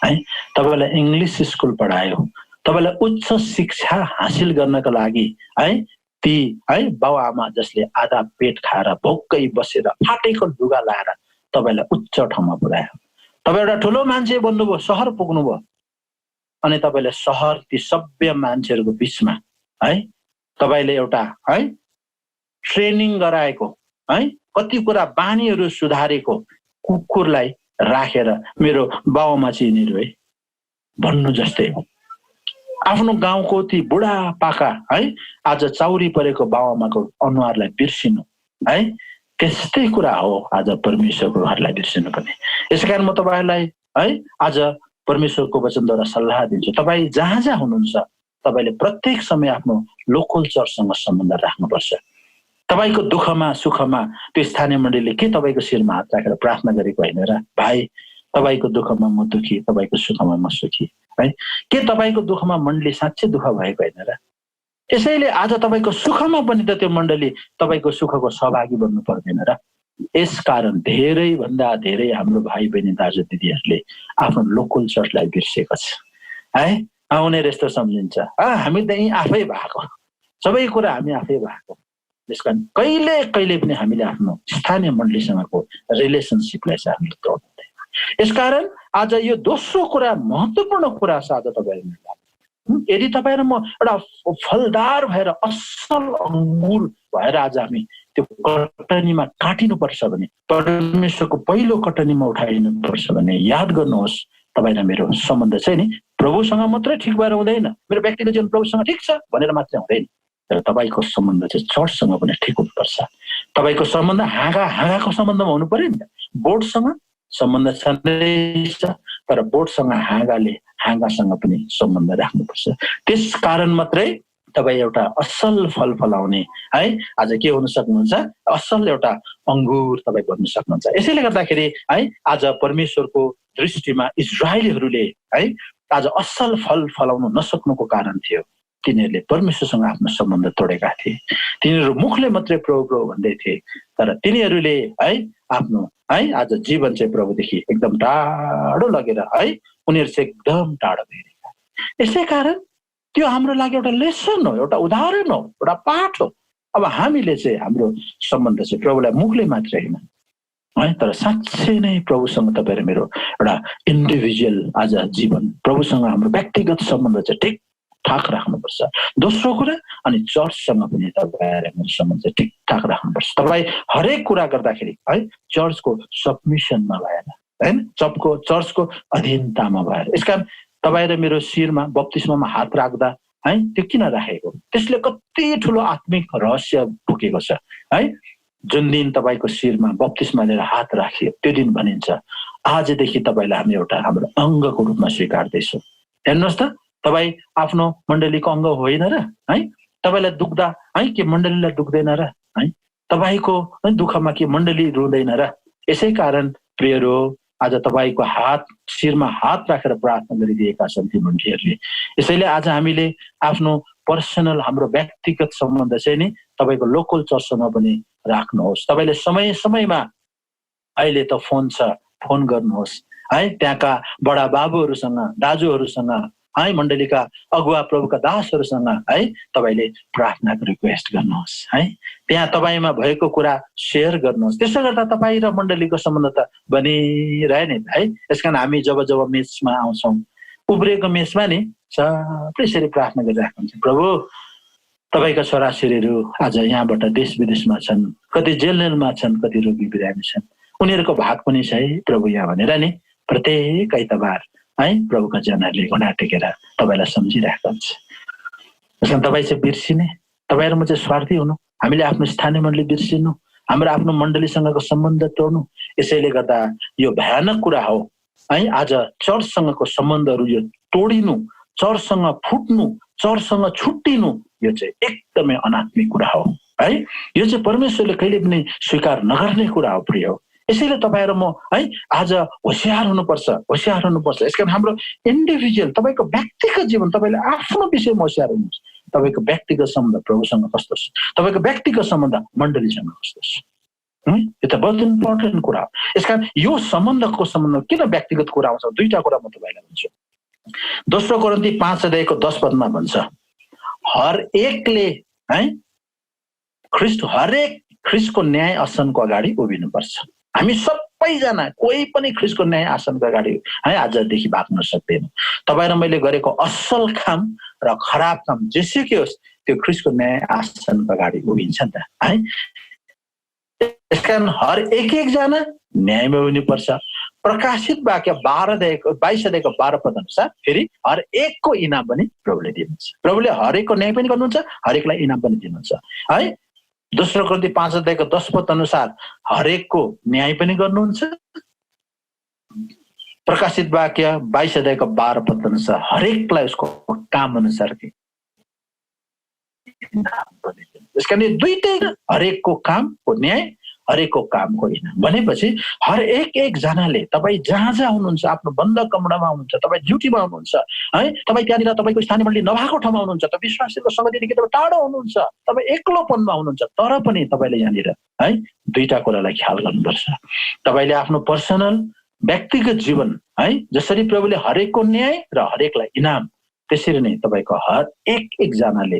है, तपाईँलाई इङ्ग्लिस स्कुल पढायो, तपाईँलाई उच्च शिक्षा हासिल गर्नको लागि है ती है बाउ आमा जसले आधा पेट खाएर भोकै बसेर फाटेको लुगा लाएर तपाईँलाई उच्च ठाउँमा पुर्यायो। तपाईँ एउटा ठुलो मान्छे बन्नुभयो, सहर पुग्नुभयो अनि तपाईँले सहर ती सभ्य मान्छेहरूको बिचमा है तपाईँले एउटा है ट्रेनिङ गराएको है कति कुरा बानीहरू सुधारेको कुकुरलाई राखेर मेरो बाउमा चाहिँ यिनीहरू है भन्नु जस्तै हो। आफ्नो गाउँको ती बुढा पाका है आज चाउरी परेको बाउआमाको अनुहारलाई बिर्सिनु है त्यस्तै कुरा हो आज परमेश्वरको घरलाई बिर्सिनु पनि। यसकारण म तपाईँहरूलाई है आज परमेश्वरको वचनद्वारा सल्लाह दिन्छु, तपाईँ जहाँ जहाँ हुनुहुन्छ तपाईँले प्रत्येक समय आफ्नो लोकल चर्चसँग सम्बन्ध राख्नुपर्छ। तपाईँको दुःखमा सुखमा त्यो स्थानीय मण्डलीले के तपाईँको शिरमा हात राखेर प्रार्थना गरेको होइन र भाइ तपाईँको दुःखमा म दुखी, तपाईँको सुखमा म सुखी है? के तपाईँको दुःखमा मण्डली साँच्चै दुःख भएको होइन र? यसैले आज तपाईँको सुखमा पनि त त्यो मण्डली तपाईँको सुखको सहभागी बन्नु पर्दैन र? यसकारण धेरैभन्दा धेरै हाम्रो भाइ बहिनी दाजु दिदीहरूले आफ्नो लोकल चर्चलाई बिर्सेको छ है। उनीहरू यस्तो सम्झिन्छ हामी त यहीँ आफै भएको, सबै कुरा हामी आफै भएको। त्यसकारण कहिले कहिले पनि हामीले आफ्नो स्थानीय मण्डलीसँगको रिलेसनसिपलाई चाहिँ हामीले तोड्नु हुँदैन। यसकारण आज यो दोस्रो कुरा महत्त्वपूर्ण कुरा छ आज तपाईँहरू, यदि तपाईँ र म एउटा फलदार भएर असल अङ्गुर भएर आज हामी त्यो कटनीमा काटिनुपर्छ भने, परमेश्वरको पहिलो कटनीमा उठाइनुपर्छ भने याद गर्नुहोस् तपाईँ र मेरो सम्बन्ध चाहिँ नि प्रभुसँग मात्रै ठिक भएर हुँदैन, मेरो व्यक्तिगत जीवन प्रभुसँग ठिक छ भनेर मात्रै हुँदैन, तर तपाईँको सम्बन्ध चाहिँ चर्चसँग पनि ठिक हुनुपर्छ। तपाईँको सम्बन्ध हाँगाको सम्बन्धमा हुनु पर्यो नि त। बोर्डसँग सम्बन्ध छँदैछ तर बोर्डसँग हाँगासँग पनि सम्बन्ध राख्नुपर्छ। त्यस कारण मात्रै तपाईँ एउटा असल फल फलाउने है आज के हुन सक्नुहुन्छ, असल एउटा अङ्गुर तपाईँ बन्न सक्नुहुन्छ। यसैले गर्दाखेरि है आज परमेश्वरको दृष्टिमा इजरायलीहरूले है आज असल फल फलाउन नसक्नुको कारण थियो तिनीहरूले परमेश्वरसँग आफ्नो सम्बन्ध तोडेका थिए। तिनीहरू मुखले मात्रै प्रभु प्रभु भन्दै थिए तर तिनीहरूले है आफ्नो है आज जीवन चाहिँ प्रभुदेखि एकदम टाढो लगेर है उनीहरू चाहिँ एकदम टाढो भइरहेका। यसै कारण त्यो हाम्रो लागि एउटा लेसन हो, एउटा उदाहरण हो, एउटा पाठ हो। अब हामीले चाहिँ हाम्रो सम्बन्ध चाहिँ प्रभुलाई मुखले मात्रै होइन है तर साँच्चै नै प्रभुसँग तपाईँ र मेरो एउटा इन्डिभिजुअल आज जीवन प्रभुसँग हाम्रो व्यक्तिगत सम्बन्ध चाहिँ ठिकठाक राख्नुपर्छ। दोस्रो कुरा अनि चर्चसँग पनि तपाईँ र मेरो सम्बन्ध चाहिँ ठिकठाक राख्नुपर्छ। तपाईँ हरेक कुरा गर्दाखेरि है चर्चको सबमिसनमा भएर होइन, चर्चको अधीनतामा भएर। यसकारण तपाईँ र मेरो शिरमा बप्तिस्मामा हात राख्दा है त्यो किन राखेको, त्यसले कति ठुलो आत्मिक रहस्य बोकेको छ है। जुन दिन तपाईँको शिरमा बप्तिस्मा लिएर हात राखियो त्यो दिन भनिन्छ आजदेखि तपाईँलाई हामी एउटा हाम्रो अङ्गको रूपमा स्वीकार्दैछौँ। हेर्नुहोस् त, तपाईँ आफ्नो मण्डलीको अङ्ग होइन र है? तपाईँलाई दुख्दा है के मण्डलीलाई दुख्दैन र है? तपाईँको दुःखमा के मण्डली रुँदैन र? यसै कारण प्रियहरू आज तपाईँको शिरमा हात राखेर प्रार्थना गरिदिएका छन् ती मण्डलीहरूले। यसैले आज हामीले आफ्नो पर्सनल हाम्रो व्यक्तिगत सम्बन्ध चाहिँ नि तपाईँको लोकल चर्चसँग पनि राख्नुहोस्। तपाईँले समय समयमा अहिले त फोन छ, फोन गर्नुहोस् है, त्यहाँका बडा बाबुहरूसँग दाजुहरूसँग है मण्डलीका अगुवा प्रभुका दासहरूसँग है तपाईँले प्रार्थनाको रिक्वेस्ट गर्नुहोस् है, त्यहाँ तपाईँमा भएको कुरा सेयर गर्नुहोस्। त्यसो गर्दा तपाईँ र मण्डलीको सम्बन्ध त बनिरहे नि है। यसकारण हामी जब मेचमा आउँछौँ उब्रिएको मेचमा नि सबै यसरी प्रार्थना गरिरहेको हुन्छ, प्रभु तपाईँका छोराछोरीहरू आज यहाँबाट देश विदेशमा छन्, कति जेलमा छन्, कति रोगी बिरामी छन्, उनीहरूको भाग पनि छ है प्रभु यहाँ भनेर नि प्रत्येक आइतबार है प्रभुका जनहरूले घुँडा टेकेर तपाईँलाई सम्झिरहेको हुन्छ। त्यसमा तपाईँ चाहिँ बिर्सिने, तपाईँ र म चाहिँ स्वार्थी हुनु, हामीले आफ्नो स्थानीय मण्डली बिर्सिनु, हाम्रो आफ्नो मण्डलीसँगको सम्बन्ध तोड्नु। यसैले गर्दा यो भयानक कुरा हो है आज चर्चसँगको सम्बन्धहरू यो तोडिनु, चर्चसँग फुट्नु, चर्चसँग छुट्टिनु, यो चाहिँ एकदमै अनात्मिक कुरा हो है। यो चाहिँ परमेश्वरले कहिले पनि स्वीकार नगर्ने कुरा हो प्रिय हो। यसैले तपाईँ र म है आज होशियार हुनुपर्छ, होशियार हुनुपर्छ। यसकारण हाम्रो इन्डिभिजुअल तपाईँको व्यक्तिगत जीवन, तपाईँले आफ्नो विषयमा होशियार हुनुहोस्। तपाईँको व्यक्तिगत सम्बन्ध प्रभुसँग कस्तो छ, तपाईँको व्यक्तिगत सम्बन्ध मण्डलीसँग कस्तो छ, यो त बहुत इम्पोर्टेन्ट कुरा हो। यसकारण यो सम्बन्ध किन व्यक्तिगत कुरा आउँछ, दुईटा कुरा म तपाईँलाई भन्छु। दोस्रो कोरिन्थी 5:10 भन्छ, हरेकले है हरेक ख्रीष्टको न्याय आसनको अगाडि उभिनुपर्छ। हामी सबैजना कोही पनि ख्रीष्टको न्याय आसनको अगाडि है आजदेखि भाग्न सक्दैन। तपाईँ र मैले गरेको असल काम र खराब काम जेसुकै होस्, त्यो ख्रीष्टको न्याय आसनको अगाडि उभिन्छ नि त है। यसकारण हर एकजना न्यायमा हुनुपर्छ। प्रकाशित वाक्य 22:12 अनुसार फेरि हर एकको इनाम पनि प्रभुले दिनुहुन्छ। प्रभुले हरेकको न्याय पनि गर्नुहुन्छ, हरेकलाई इनाम पनि दिनुहुन्छ है। दोस्रो कोरिन्थी 5:10 अनुसार हरेकको न्याय पनि गर्नुहुन्छ। प्रकाशित वाक्य 22:12 अनुसार हरेकलाई उसको काम अनुसार इनाम पनि दिनुहुन्छ। यसकारण दुईटै, हरेकको कामको न्याय, हरेकको कामको इनाम भनेपछि हर एकजनाले तपाईँ जहाँ हुनुहुन्छ, आफ्नो बन्द कमरामा हुनुहुन्छ, तपाईँ ड्युटीमा हुनुहुन्छ है, तपाईँ त्यहाँनिर तपाईँको स्थानीय मण्डली नभएको ठाउँमा हुनुहुन्छ, तपाईँ विश्वासीको सङ्गतिदेखि तपाईँ टाढो हुनुहुन्छ, तपाईँ एक्लोपनमा हुनुहुन्छ, तर पनि तपाईँले यहाँनिर है दुईटा कुरालाई ख्याल गर्नुपर्छ। तपाईँले आफ्नो पर्सनल व्यक्तिगत जीवन है जसरी प्रभुले हरेकको न्याय र हरेकलाई इनाम, त्यसरी नै तपाईँको हर एकजनाले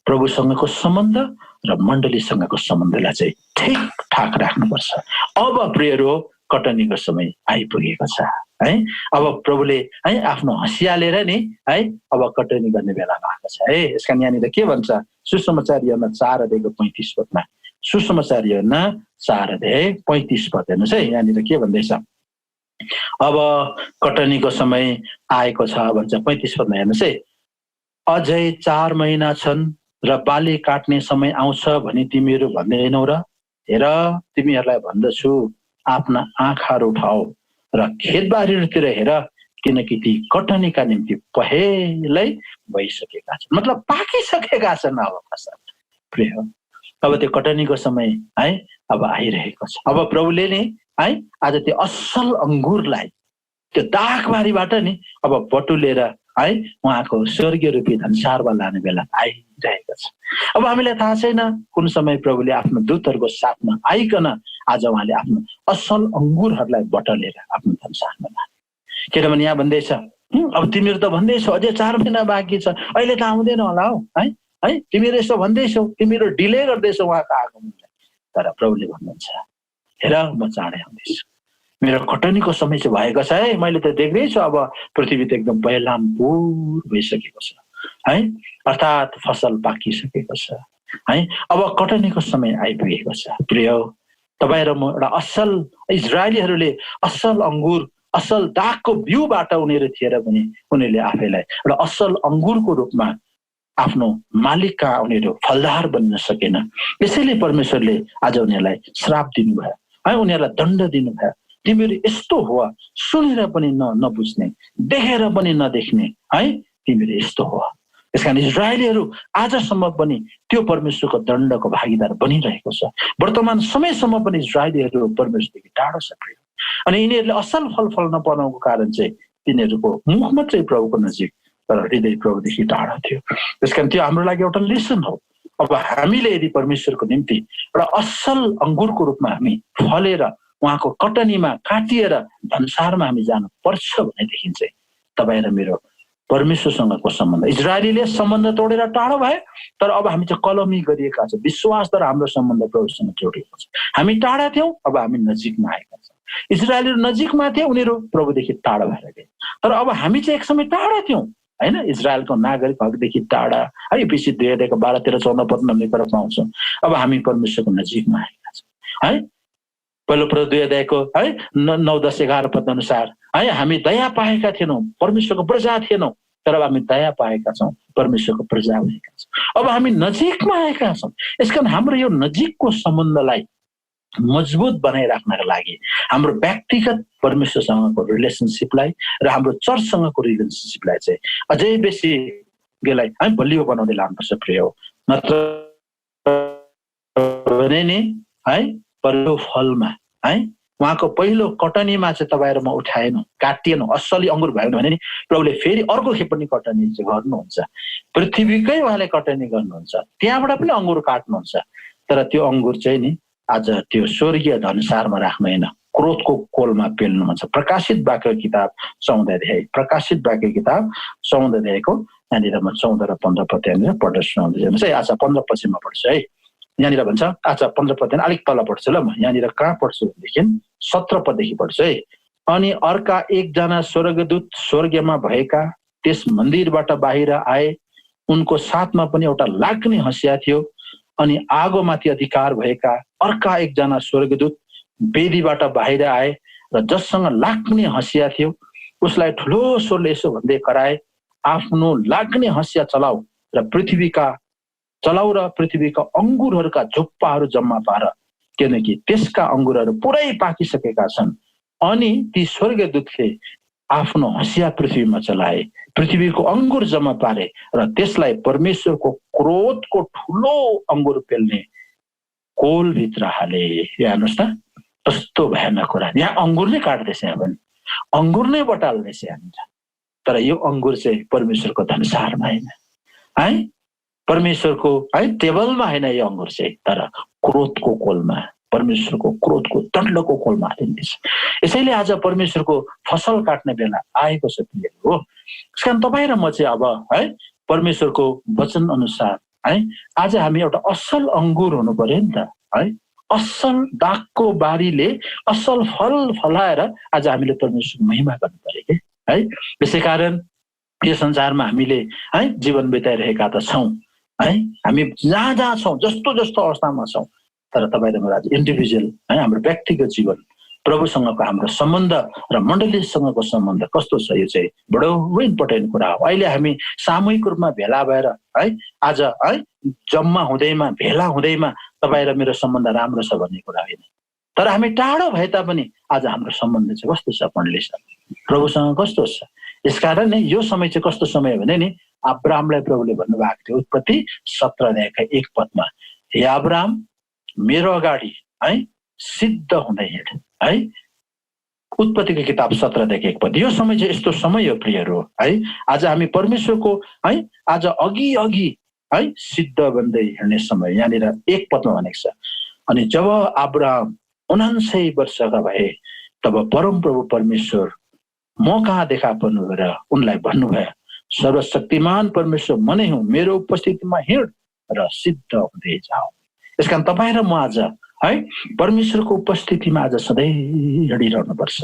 प्रभुसँगको सम्बन्ध र मण्डलीसँगको सम्बन्धलाई चाहिँ ठिकठाक राख्नुपर्छ। अब प्रियहरू कटनीको समय आइपुगेको छ है। अब प्रभुले है आफ्नो हँसियालेर नि है अब कटनी गर्ने बेला भएको छ है। यसका यहाँनिर के भन्छ, सुसमाचार योना 4:35 सुसमाचार योना 4:35 हेर्नुहोस् है। यहाँनिर के भन्दैछ, अब कटनीको समय आएको छ भन्छ 35 हेर्नुहोस् है। अझै 4 महिना छन् र बाली काट्ने समय आउँछ भनी तिमीहरू भन्दैनौ र? हेर तिमीहरूलाई भन्दछु, आफ्ना आँखाहरू उठाऊ र खेतबारीतिर हेर, किनकि ती कटनीका निम्ति पहिल्यै भइसकेका छन्, मतलब पाकिसकेका छन् अब फसल। प्रिय अब त्यो कटनीको समय है अब आइरहेको छ। अब प्रभुले नि है आज त्यो असल अङ्गुरलाई त्यो दागबारीबाट नि अब बटुलेर है उहाँको स्वर्गीय रूपी धनसारमा लाने बेला आइरहेको छ। अब हामीलाई थाहा छैन कुन समय प्रभुले आफ्नो दूतहरूको साथमा आइकन आज उहाँले आफ्नो असल अङ्गुरहरूलाई बटलेर आफ्नो धनसारमा लाने। किनभने यहाँ भन्दैछ, अब तिमीहरू त भन्दैछौ अझै 4 महिना बाँकी छ, अहिले त आउँदैन होला हौ है है तिमीहरू यसो भन्दैछौ, तिमीहरू डिले गर्दैछौ उहाँको आगमनलाई। तर प्रभुले भन्नुहुन्छ, हेर म चाँडै आउँदैछु, मेरो कटनीको समय चाहिँ भएको छ है। मैले त देख्दैछु अब पृथ्वी त एकदम पहिलामपुर भइसकेको छ है, अर्थात् फसल पाकिसकेको छ है। अब कटनीको समय आइपुगेको छ। प्रिय तपाईँ र म एउटा असल इजरायलीहरूले असल अङ्गुर, असल दागको बिउबाट उनीहरू थिएर पनि उनीहरूले आफैलाई एउटा असल अङ्गुरको रूपमा आफ्नो मालिकका उनीहरू फलदार बन्न सकेन। यसैले परमेश्वरले आज उनीहरूलाई श्राप दिनुभयो है, उनीहरूलाई दण्ड दिनुभयो। तिमीहरू यस्तो हो, सुनेर पनि नबुझ्ने, देखेर पनि नदेख्ने है, तिमीहरू यस्तो हो। यसकारण इजरायलीहरू आजसम्म पनि त्यो परमेश्वरको दण्डको भागीदार बनिरहेको छ। वर्तमान समयसम्म पनि इजरायलीहरू परमेश्वरदेखि टाढो छ। अनि यिनीहरूले असल फल नपाउनुको कारण चाहिँ तिनीहरूको मुख मात्रै प्रभुको नजिक, तर हृदय प्रभुदेखि टाढा थियो। त्यसकारण त्यो हाम्रो लागि एउटा लेसन हो। अब हामीले यदि परमेश्वरको निम्ति एउटा असल अङ्गुरको रूपमा हामी फलेर उहाँको कटनीमा काटिएर भन्सारमा हामी जानु पर्छ भनेदेखि चाहिँ तपाईँ र मेरो परमेश्वरसँगको सम्बन्ध, इजरायलीले सम्बन्ध तोडेर टाढो भए, तर अब हामी चाहिँ कलमी गरिएका छौँ। विश्वासद्वारा हाम्रो सम्बन्ध प्रभुसँग जोडिएको छ। हामी टाढा थियौँ, अब हामी नजिकमा आएका छौँ। इजरायलीहरू नजिकमा थिए, उनीहरू प्रभुदेखि टाढा भएर गए। तर अब हामी चाहिँ एक समय टाढा थियौँ होइन, इजरायलको नागरिक हकदेखि टाढा है। एफिसी 2:12-13-14 लेखेर पाउँछौँ। अब हामी परमेश्वरको नजिकमा आएका छौँ है। पहिलो पद 2 है 9-10-11 अनुसार है हामी दया पाएका थिएनौँ, परमेश्वरको प्रजा थिएनौँ, तर अब हामी दया पाएका छौँ, परमेश्वरको प्रजा भएका छौँ। अब हामी नजिकमा आएका छौँ। यसकारण हाम्रो यो नजिकको सम्बन्धलाई मजबुत बनाइराख्नका लागि हाम्रो व्यक्तिगत परमेश्वरसँगको रिलेसनसिपलाई र हाम्रो चर्चसँगको रिलेसनसिपलाई चाहिँ अझै बेसी यसलाई बलियो बनाउँदै लानुपर्छ प्रिय हो। नत्र भने नि है पहिलो फलमा है उहाँको पहिलो कटनीमा चाहिँ तपाईँहरू म उठाएन काटिएन असली अङ्गुर भयो भने नि प्रभुले फेरि अर्को खेप पनि कटनी चाहिँ गर्नुहुन्छ। पृथ्वीकै उहाँले कटनी गर्नुहुन्छ, त्यहाँबाट पनि अङ्गुर काट्नुहुन्छ। तर त्यो अङ्गुर चाहिँ नि आज त्यो स्वर्गीय धनुसारमा राख्नु होइन, क्रोधको कोलमा पेल्नुहुन्छ। प्रकाशित वाक्य किताब 14 अध्याय, प्रकाशित वाक्य किताब 14 अध्यायको यहाँनिर म 14 र 15 पद यहाँनिर पढेर सुनाउँदैछु है। आज 15 पछि म पढ्छु है। यहाँनिर भन्छ, आज 15 पद अलिक तल पढ्छु ल म। यहाँनिर कहाँ पढ्छु भनेदेखि 17 पददेखि पढ्छु है। अनि अर्का एकजना स्वर्गदूत स्वर्गमा भएका त्यस मन्दिरबाट बाहिर आए, उनको साथमा पनि एउटा लाग्ने हँसिया थियो। अनि आगोमाथि अधिकार भएका अर्का एकजना स्वर्गदूत वेदीबाट बाहिर आए र जससँग लाग्ने हँसिया थियो उसलाई ठुलो स्वरले यसो भन्दै कराए, आफ्नो लाग्ने हँसिया चलाऊ र पृथ्वीका अङ्गुरहरूका झुप्पाहरू जम्मा पार, किनकि त्यसका अङ्गुरहरू पुरै पाकिसकेका छन्। अनि ती स्वर्गदूतले आफ्नो हँसिया पृथ्वीमा चलाए, पृथ्वीको अङ्गुर जम्मा पारे र त्यसलाई परमेश्वरको क्रोधको ठुलो अङ्गुर पेल्ने कोलभित्र हाले। हेर्नुहोस् न कस्तो भयानक कुरा। यहाँ अङ्गुर नै काट्दैछ, यहाँ पनि अङ्गुर नै बटाल्दैछ यहाँनिर। तर यो अङ्गुर चाहिँ परमेश्वरको धनुसारमा होइन है, परमेश्वरको है टेबलमा होइन यो अङ्गुर चाहिँ, तर क्रोधको कोलमा, परमेश्वरको क्रोधको दण्डको कोलमा हालिँदैछ। यसैले आज परमेश्वरको फसल काट्ने बेला आएको छ प्रियहरू हो। त्यसकारण तपाईँ र म चाहिँ अब है परमेश्वरको वचन अनुसार है आज हामी एउटा असल अङ्गुर हुनु पर्यो नि त है। असल दागको बारीले असल फल फलाएर आज हामीले परमेश्वरको महिमा गर्नु पर्यो कि है। यसै कारण यो संसारमा हामीले है जीवन बिताइरहेका त छौँ है, हामी जहाँ जहाँ छौँ, जस्तो जस्तो अवस्थामा छौँ, तर तपाईँ र मेरो आज इन्डिभिजुअल है हाम्रो व्यक्तिगत जीवन, प्रभुसँगको हाम्रो सम्बन्ध र मण्डलीसँगको सम्बन्ध कस्तो छ, यो चाहिँ बडो इम्पोर्टेन्ट कुरा हो। अहिले हामी सामूहिक रूपमा भेला भएर है आज है जम्मा हुँदैमा, भेला हुँदैमा तपाईँ र मेरो सम्बन्ध राम्रो छ भन्ने कुरा होइन। तर हामी टाढो भए तापनि आज हाम्रो सम्बन्ध चाहिँ कस्तो छ मण्डलीसँग, प्रभुसँग कस्तो छ। यसकारण नै यो समय चाहिँ कस्तो समय हो भने नि अब्राहमलाई प्रभुले भन्नुभएको थियो उत्पत्ति 17 अध्यायका 1 पदमा, हे अब्राहम मेरो अगाडि है सिद्ध हुँदै हिँड है। उत्पत्तिको किताब 17 अध्यायको 1 पद। यो समय चाहिँ यस्तो समय हो प्रियहरू है, आज हामी परमेश्वरको है आज अघि अघि है सिद्ध बन्दै हिँड्ने समय। यहाँनिर 1 पदमा भनेको छ, अनि जब अब्राहम 79 वर्षका भए तब परमप्रभु परमेश्वर म कहाँ देखा पर्नु भनेर उनलाई भन्नुभयो, सर्वशक्तिमान परमेश्वर म नै हुँ, मेरो उपस्थितिमा हिँड र सिद्ध हुँदै जाऊ। यसकारण तपाईँ र म आज है परमेश्वरको उपस्थितिमा आज सधैँ हिँडिरहनुपर्छ।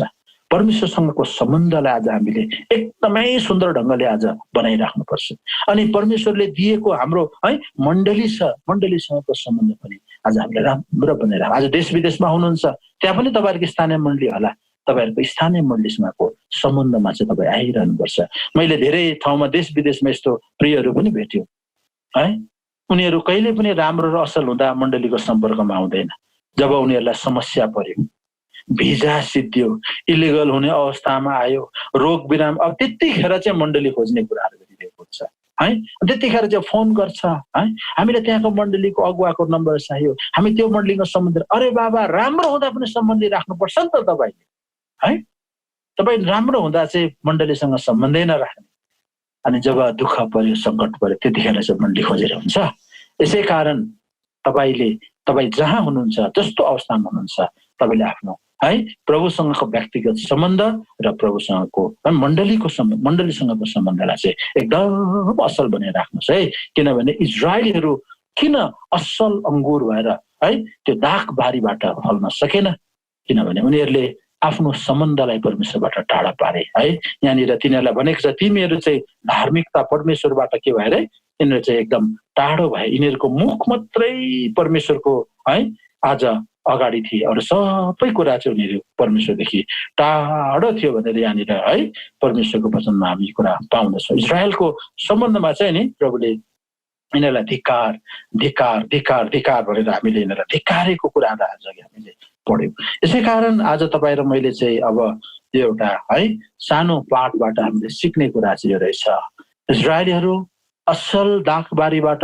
परमेश्वरसँगको सम्बन्धलाई आज हामीले एकदमै सुन्दर ढङ्गले आज बनाइराख्नुपर्छ। अनि परमेश्वरले दिएको हाम्रो है मण्डली छ, मण्डलीसँगको सम्बन्ध पनि आज हामीले राम्रो बनाइराख। आज देश विदेशमा हुनुहुन्छ, त्यहाँ पनि तपाईँहरूको स्थानीय मण्डली होला, तपाईँहरूको स्थानीय मण्डलीसँगको सम्बन्धमा चाहिँ तपाईँ आइरहनुपर्छ। मैले धेरै ठाउँमा देश विदेशमा यस्तो प्रियहरू पनि भेट्यो है, उनीहरू कहिले पनि राम्रो र असल हुँदा मण्डलीको सम्पर्कमा आउँदैन। जब उनीहरूलाई समस्या पर्यो, भिजा सिद्धियो, इलिगल हुने अवस्थामा आयो, रोग बिराम, अब त्यतिखेर चाहिँ मण्डली खोज्ने कुराहरू गरिरहेको हुन्छ है। त्यतिखेर चाहिँ फोन गर्छ है, हामीले त्यहाँको मण्डलीको अगुवाको नम्बर चाहियो, हामी त्यो मण्डलीको सम्बन्ध। अरे बाबा, राम्रो हुँदा पनि सम्बन्धी राख्नुपर्छ नि त तपाईँले है। तपाईँ राम्रो हुँदा चाहिँ मण्डलीसँग सम्बन्धै नराख्ने, अनि जब दुःख पर्यो, सङ्कट पर्यो, त्यतिखेर चाहिँ मण्डली खोजेर हुन्छ। यसै कारण तपाईँ जहाँ हुनुहुन्छ, जस्तो अवस्थामा हुनुहुन्छ, तपाईँले आफ्नो है प्रभुसँगको व्यक्तिगत सम्बन्ध र प्रभुसँगको मण्डलीसँगको सम्बन्धलाई चाहिँ एकदम असल बनाएर राख्नुहोस् है। किनभने इजरायलीहरू किन असल अङ्गुर भएर है त्यो दागबारीबाट फल्न सकेन, किनभने उनीहरूले आफ्नो सम्बन्धलाई परमेश्वरबाट टाढा पारे है। यहाँनिर तिनीहरूलाई भनेको छ, तिमीहरू चाहिँ धार्मिकता परमेश्वरबाट के भएर यिनीहरू चाहिँ एकदम टाढो भए, यिनीहरूको मुख मात्रै परमेश्वरको है आज अगाडि थिए, अरू सबै कुरा चाहिँ उनीहरू परमेश्वरदेखि टाढो थियो भनेर यहाँनिर है परमेश्वरको वचनमा हामी कुरा पाउँदछौँ। इजरायलको सम्बन्धमा चाहिँ नि प्रभुले यिनीहरूलाई धिक्कार धिक्कार धिक्कार धिक्कार भनेर हामीले यिनीहरूलाई धिक्कारेको कुराहरू आज हामीले पढ्यौँ। यसै कारण आज तपाईँ र मैले चाहिँ अब यो एउटा है सानो पाठबाट हामीले सिक्ने कुरा चाहिँ यो रहेछ, इजरायलीहरू असल दाखबारीबाट,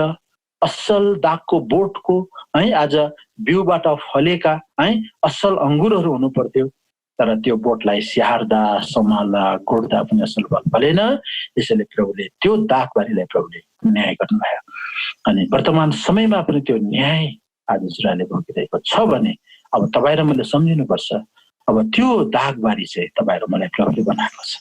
असल दागको बोटको है आज बिउबाट फलेका है असल अङ्गुरहरू हुनु पर्थ्यो, तर त्यो बोटलाई स्याहार्दा सम्हाल्दा गोड्दा पनि असल फल फलेन। यसैले प्रभुले त्यो दागबारीलाई प्रभुले न्याय गर्नुभयो। अनि वर्तमान समयमा पनि त्यो न्याय आज इजरायलले भोगिरहेको छ भने अब तपाईँ र मैले सम्झिनुपर्छ, अब त्यो दागबारी चाहिँ तपाईँ र मलाई प्रभुले बनाएको छ।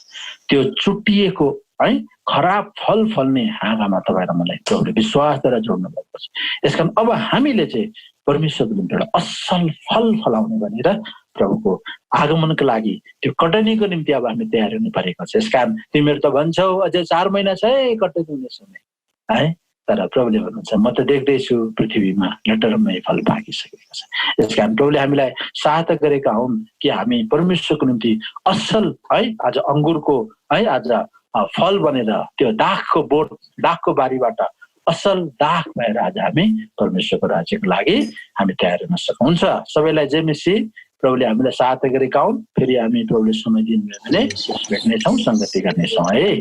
त्यो चुट्टिएको है खराब फल फल्ने हाँगामा तपाईँ र मलाई प्रभुले विश्वासद्वारा जोड्नु भएको छ। यसकारण अब हामीले चाहिँ परमेश्वरको निम्ति एउटा असल फल फलाउने भनेर प्रभुको आगमनको लागि त्यो कटनीको निम्ति अब हामी तयार हुनु परेको छ। यसकारण तिमीहरू त भन्छौ अझै 4 महिना छ है कटनी हुने समय है, तर प्रभुले भन्नुहुन्छ म त देख्दैछु पृथ्वीमा लटरम्मै फल पाकिसकेको छ। यसकारण प्रभुले हामीलाई सहायता गरेका हुन् कि हामी परमेश्वरको निम्ति असल है आज अङ्गुरको है आज फल बनेर त्यो दागको बोट दागको बारीबाट असल दाग भएर आज हामी परमेश्वरको राज्यको लागि हामी तयार हुन सक्नुहुन्छ। सबैलाई जय मसीह। प्रभुले हामीलाई सहायता गरेका हुन्। फेरि हामी प्रभुले समय दिनुभयो भने भेट्नेछौँ, सङ्गति गर्नेछौँ है।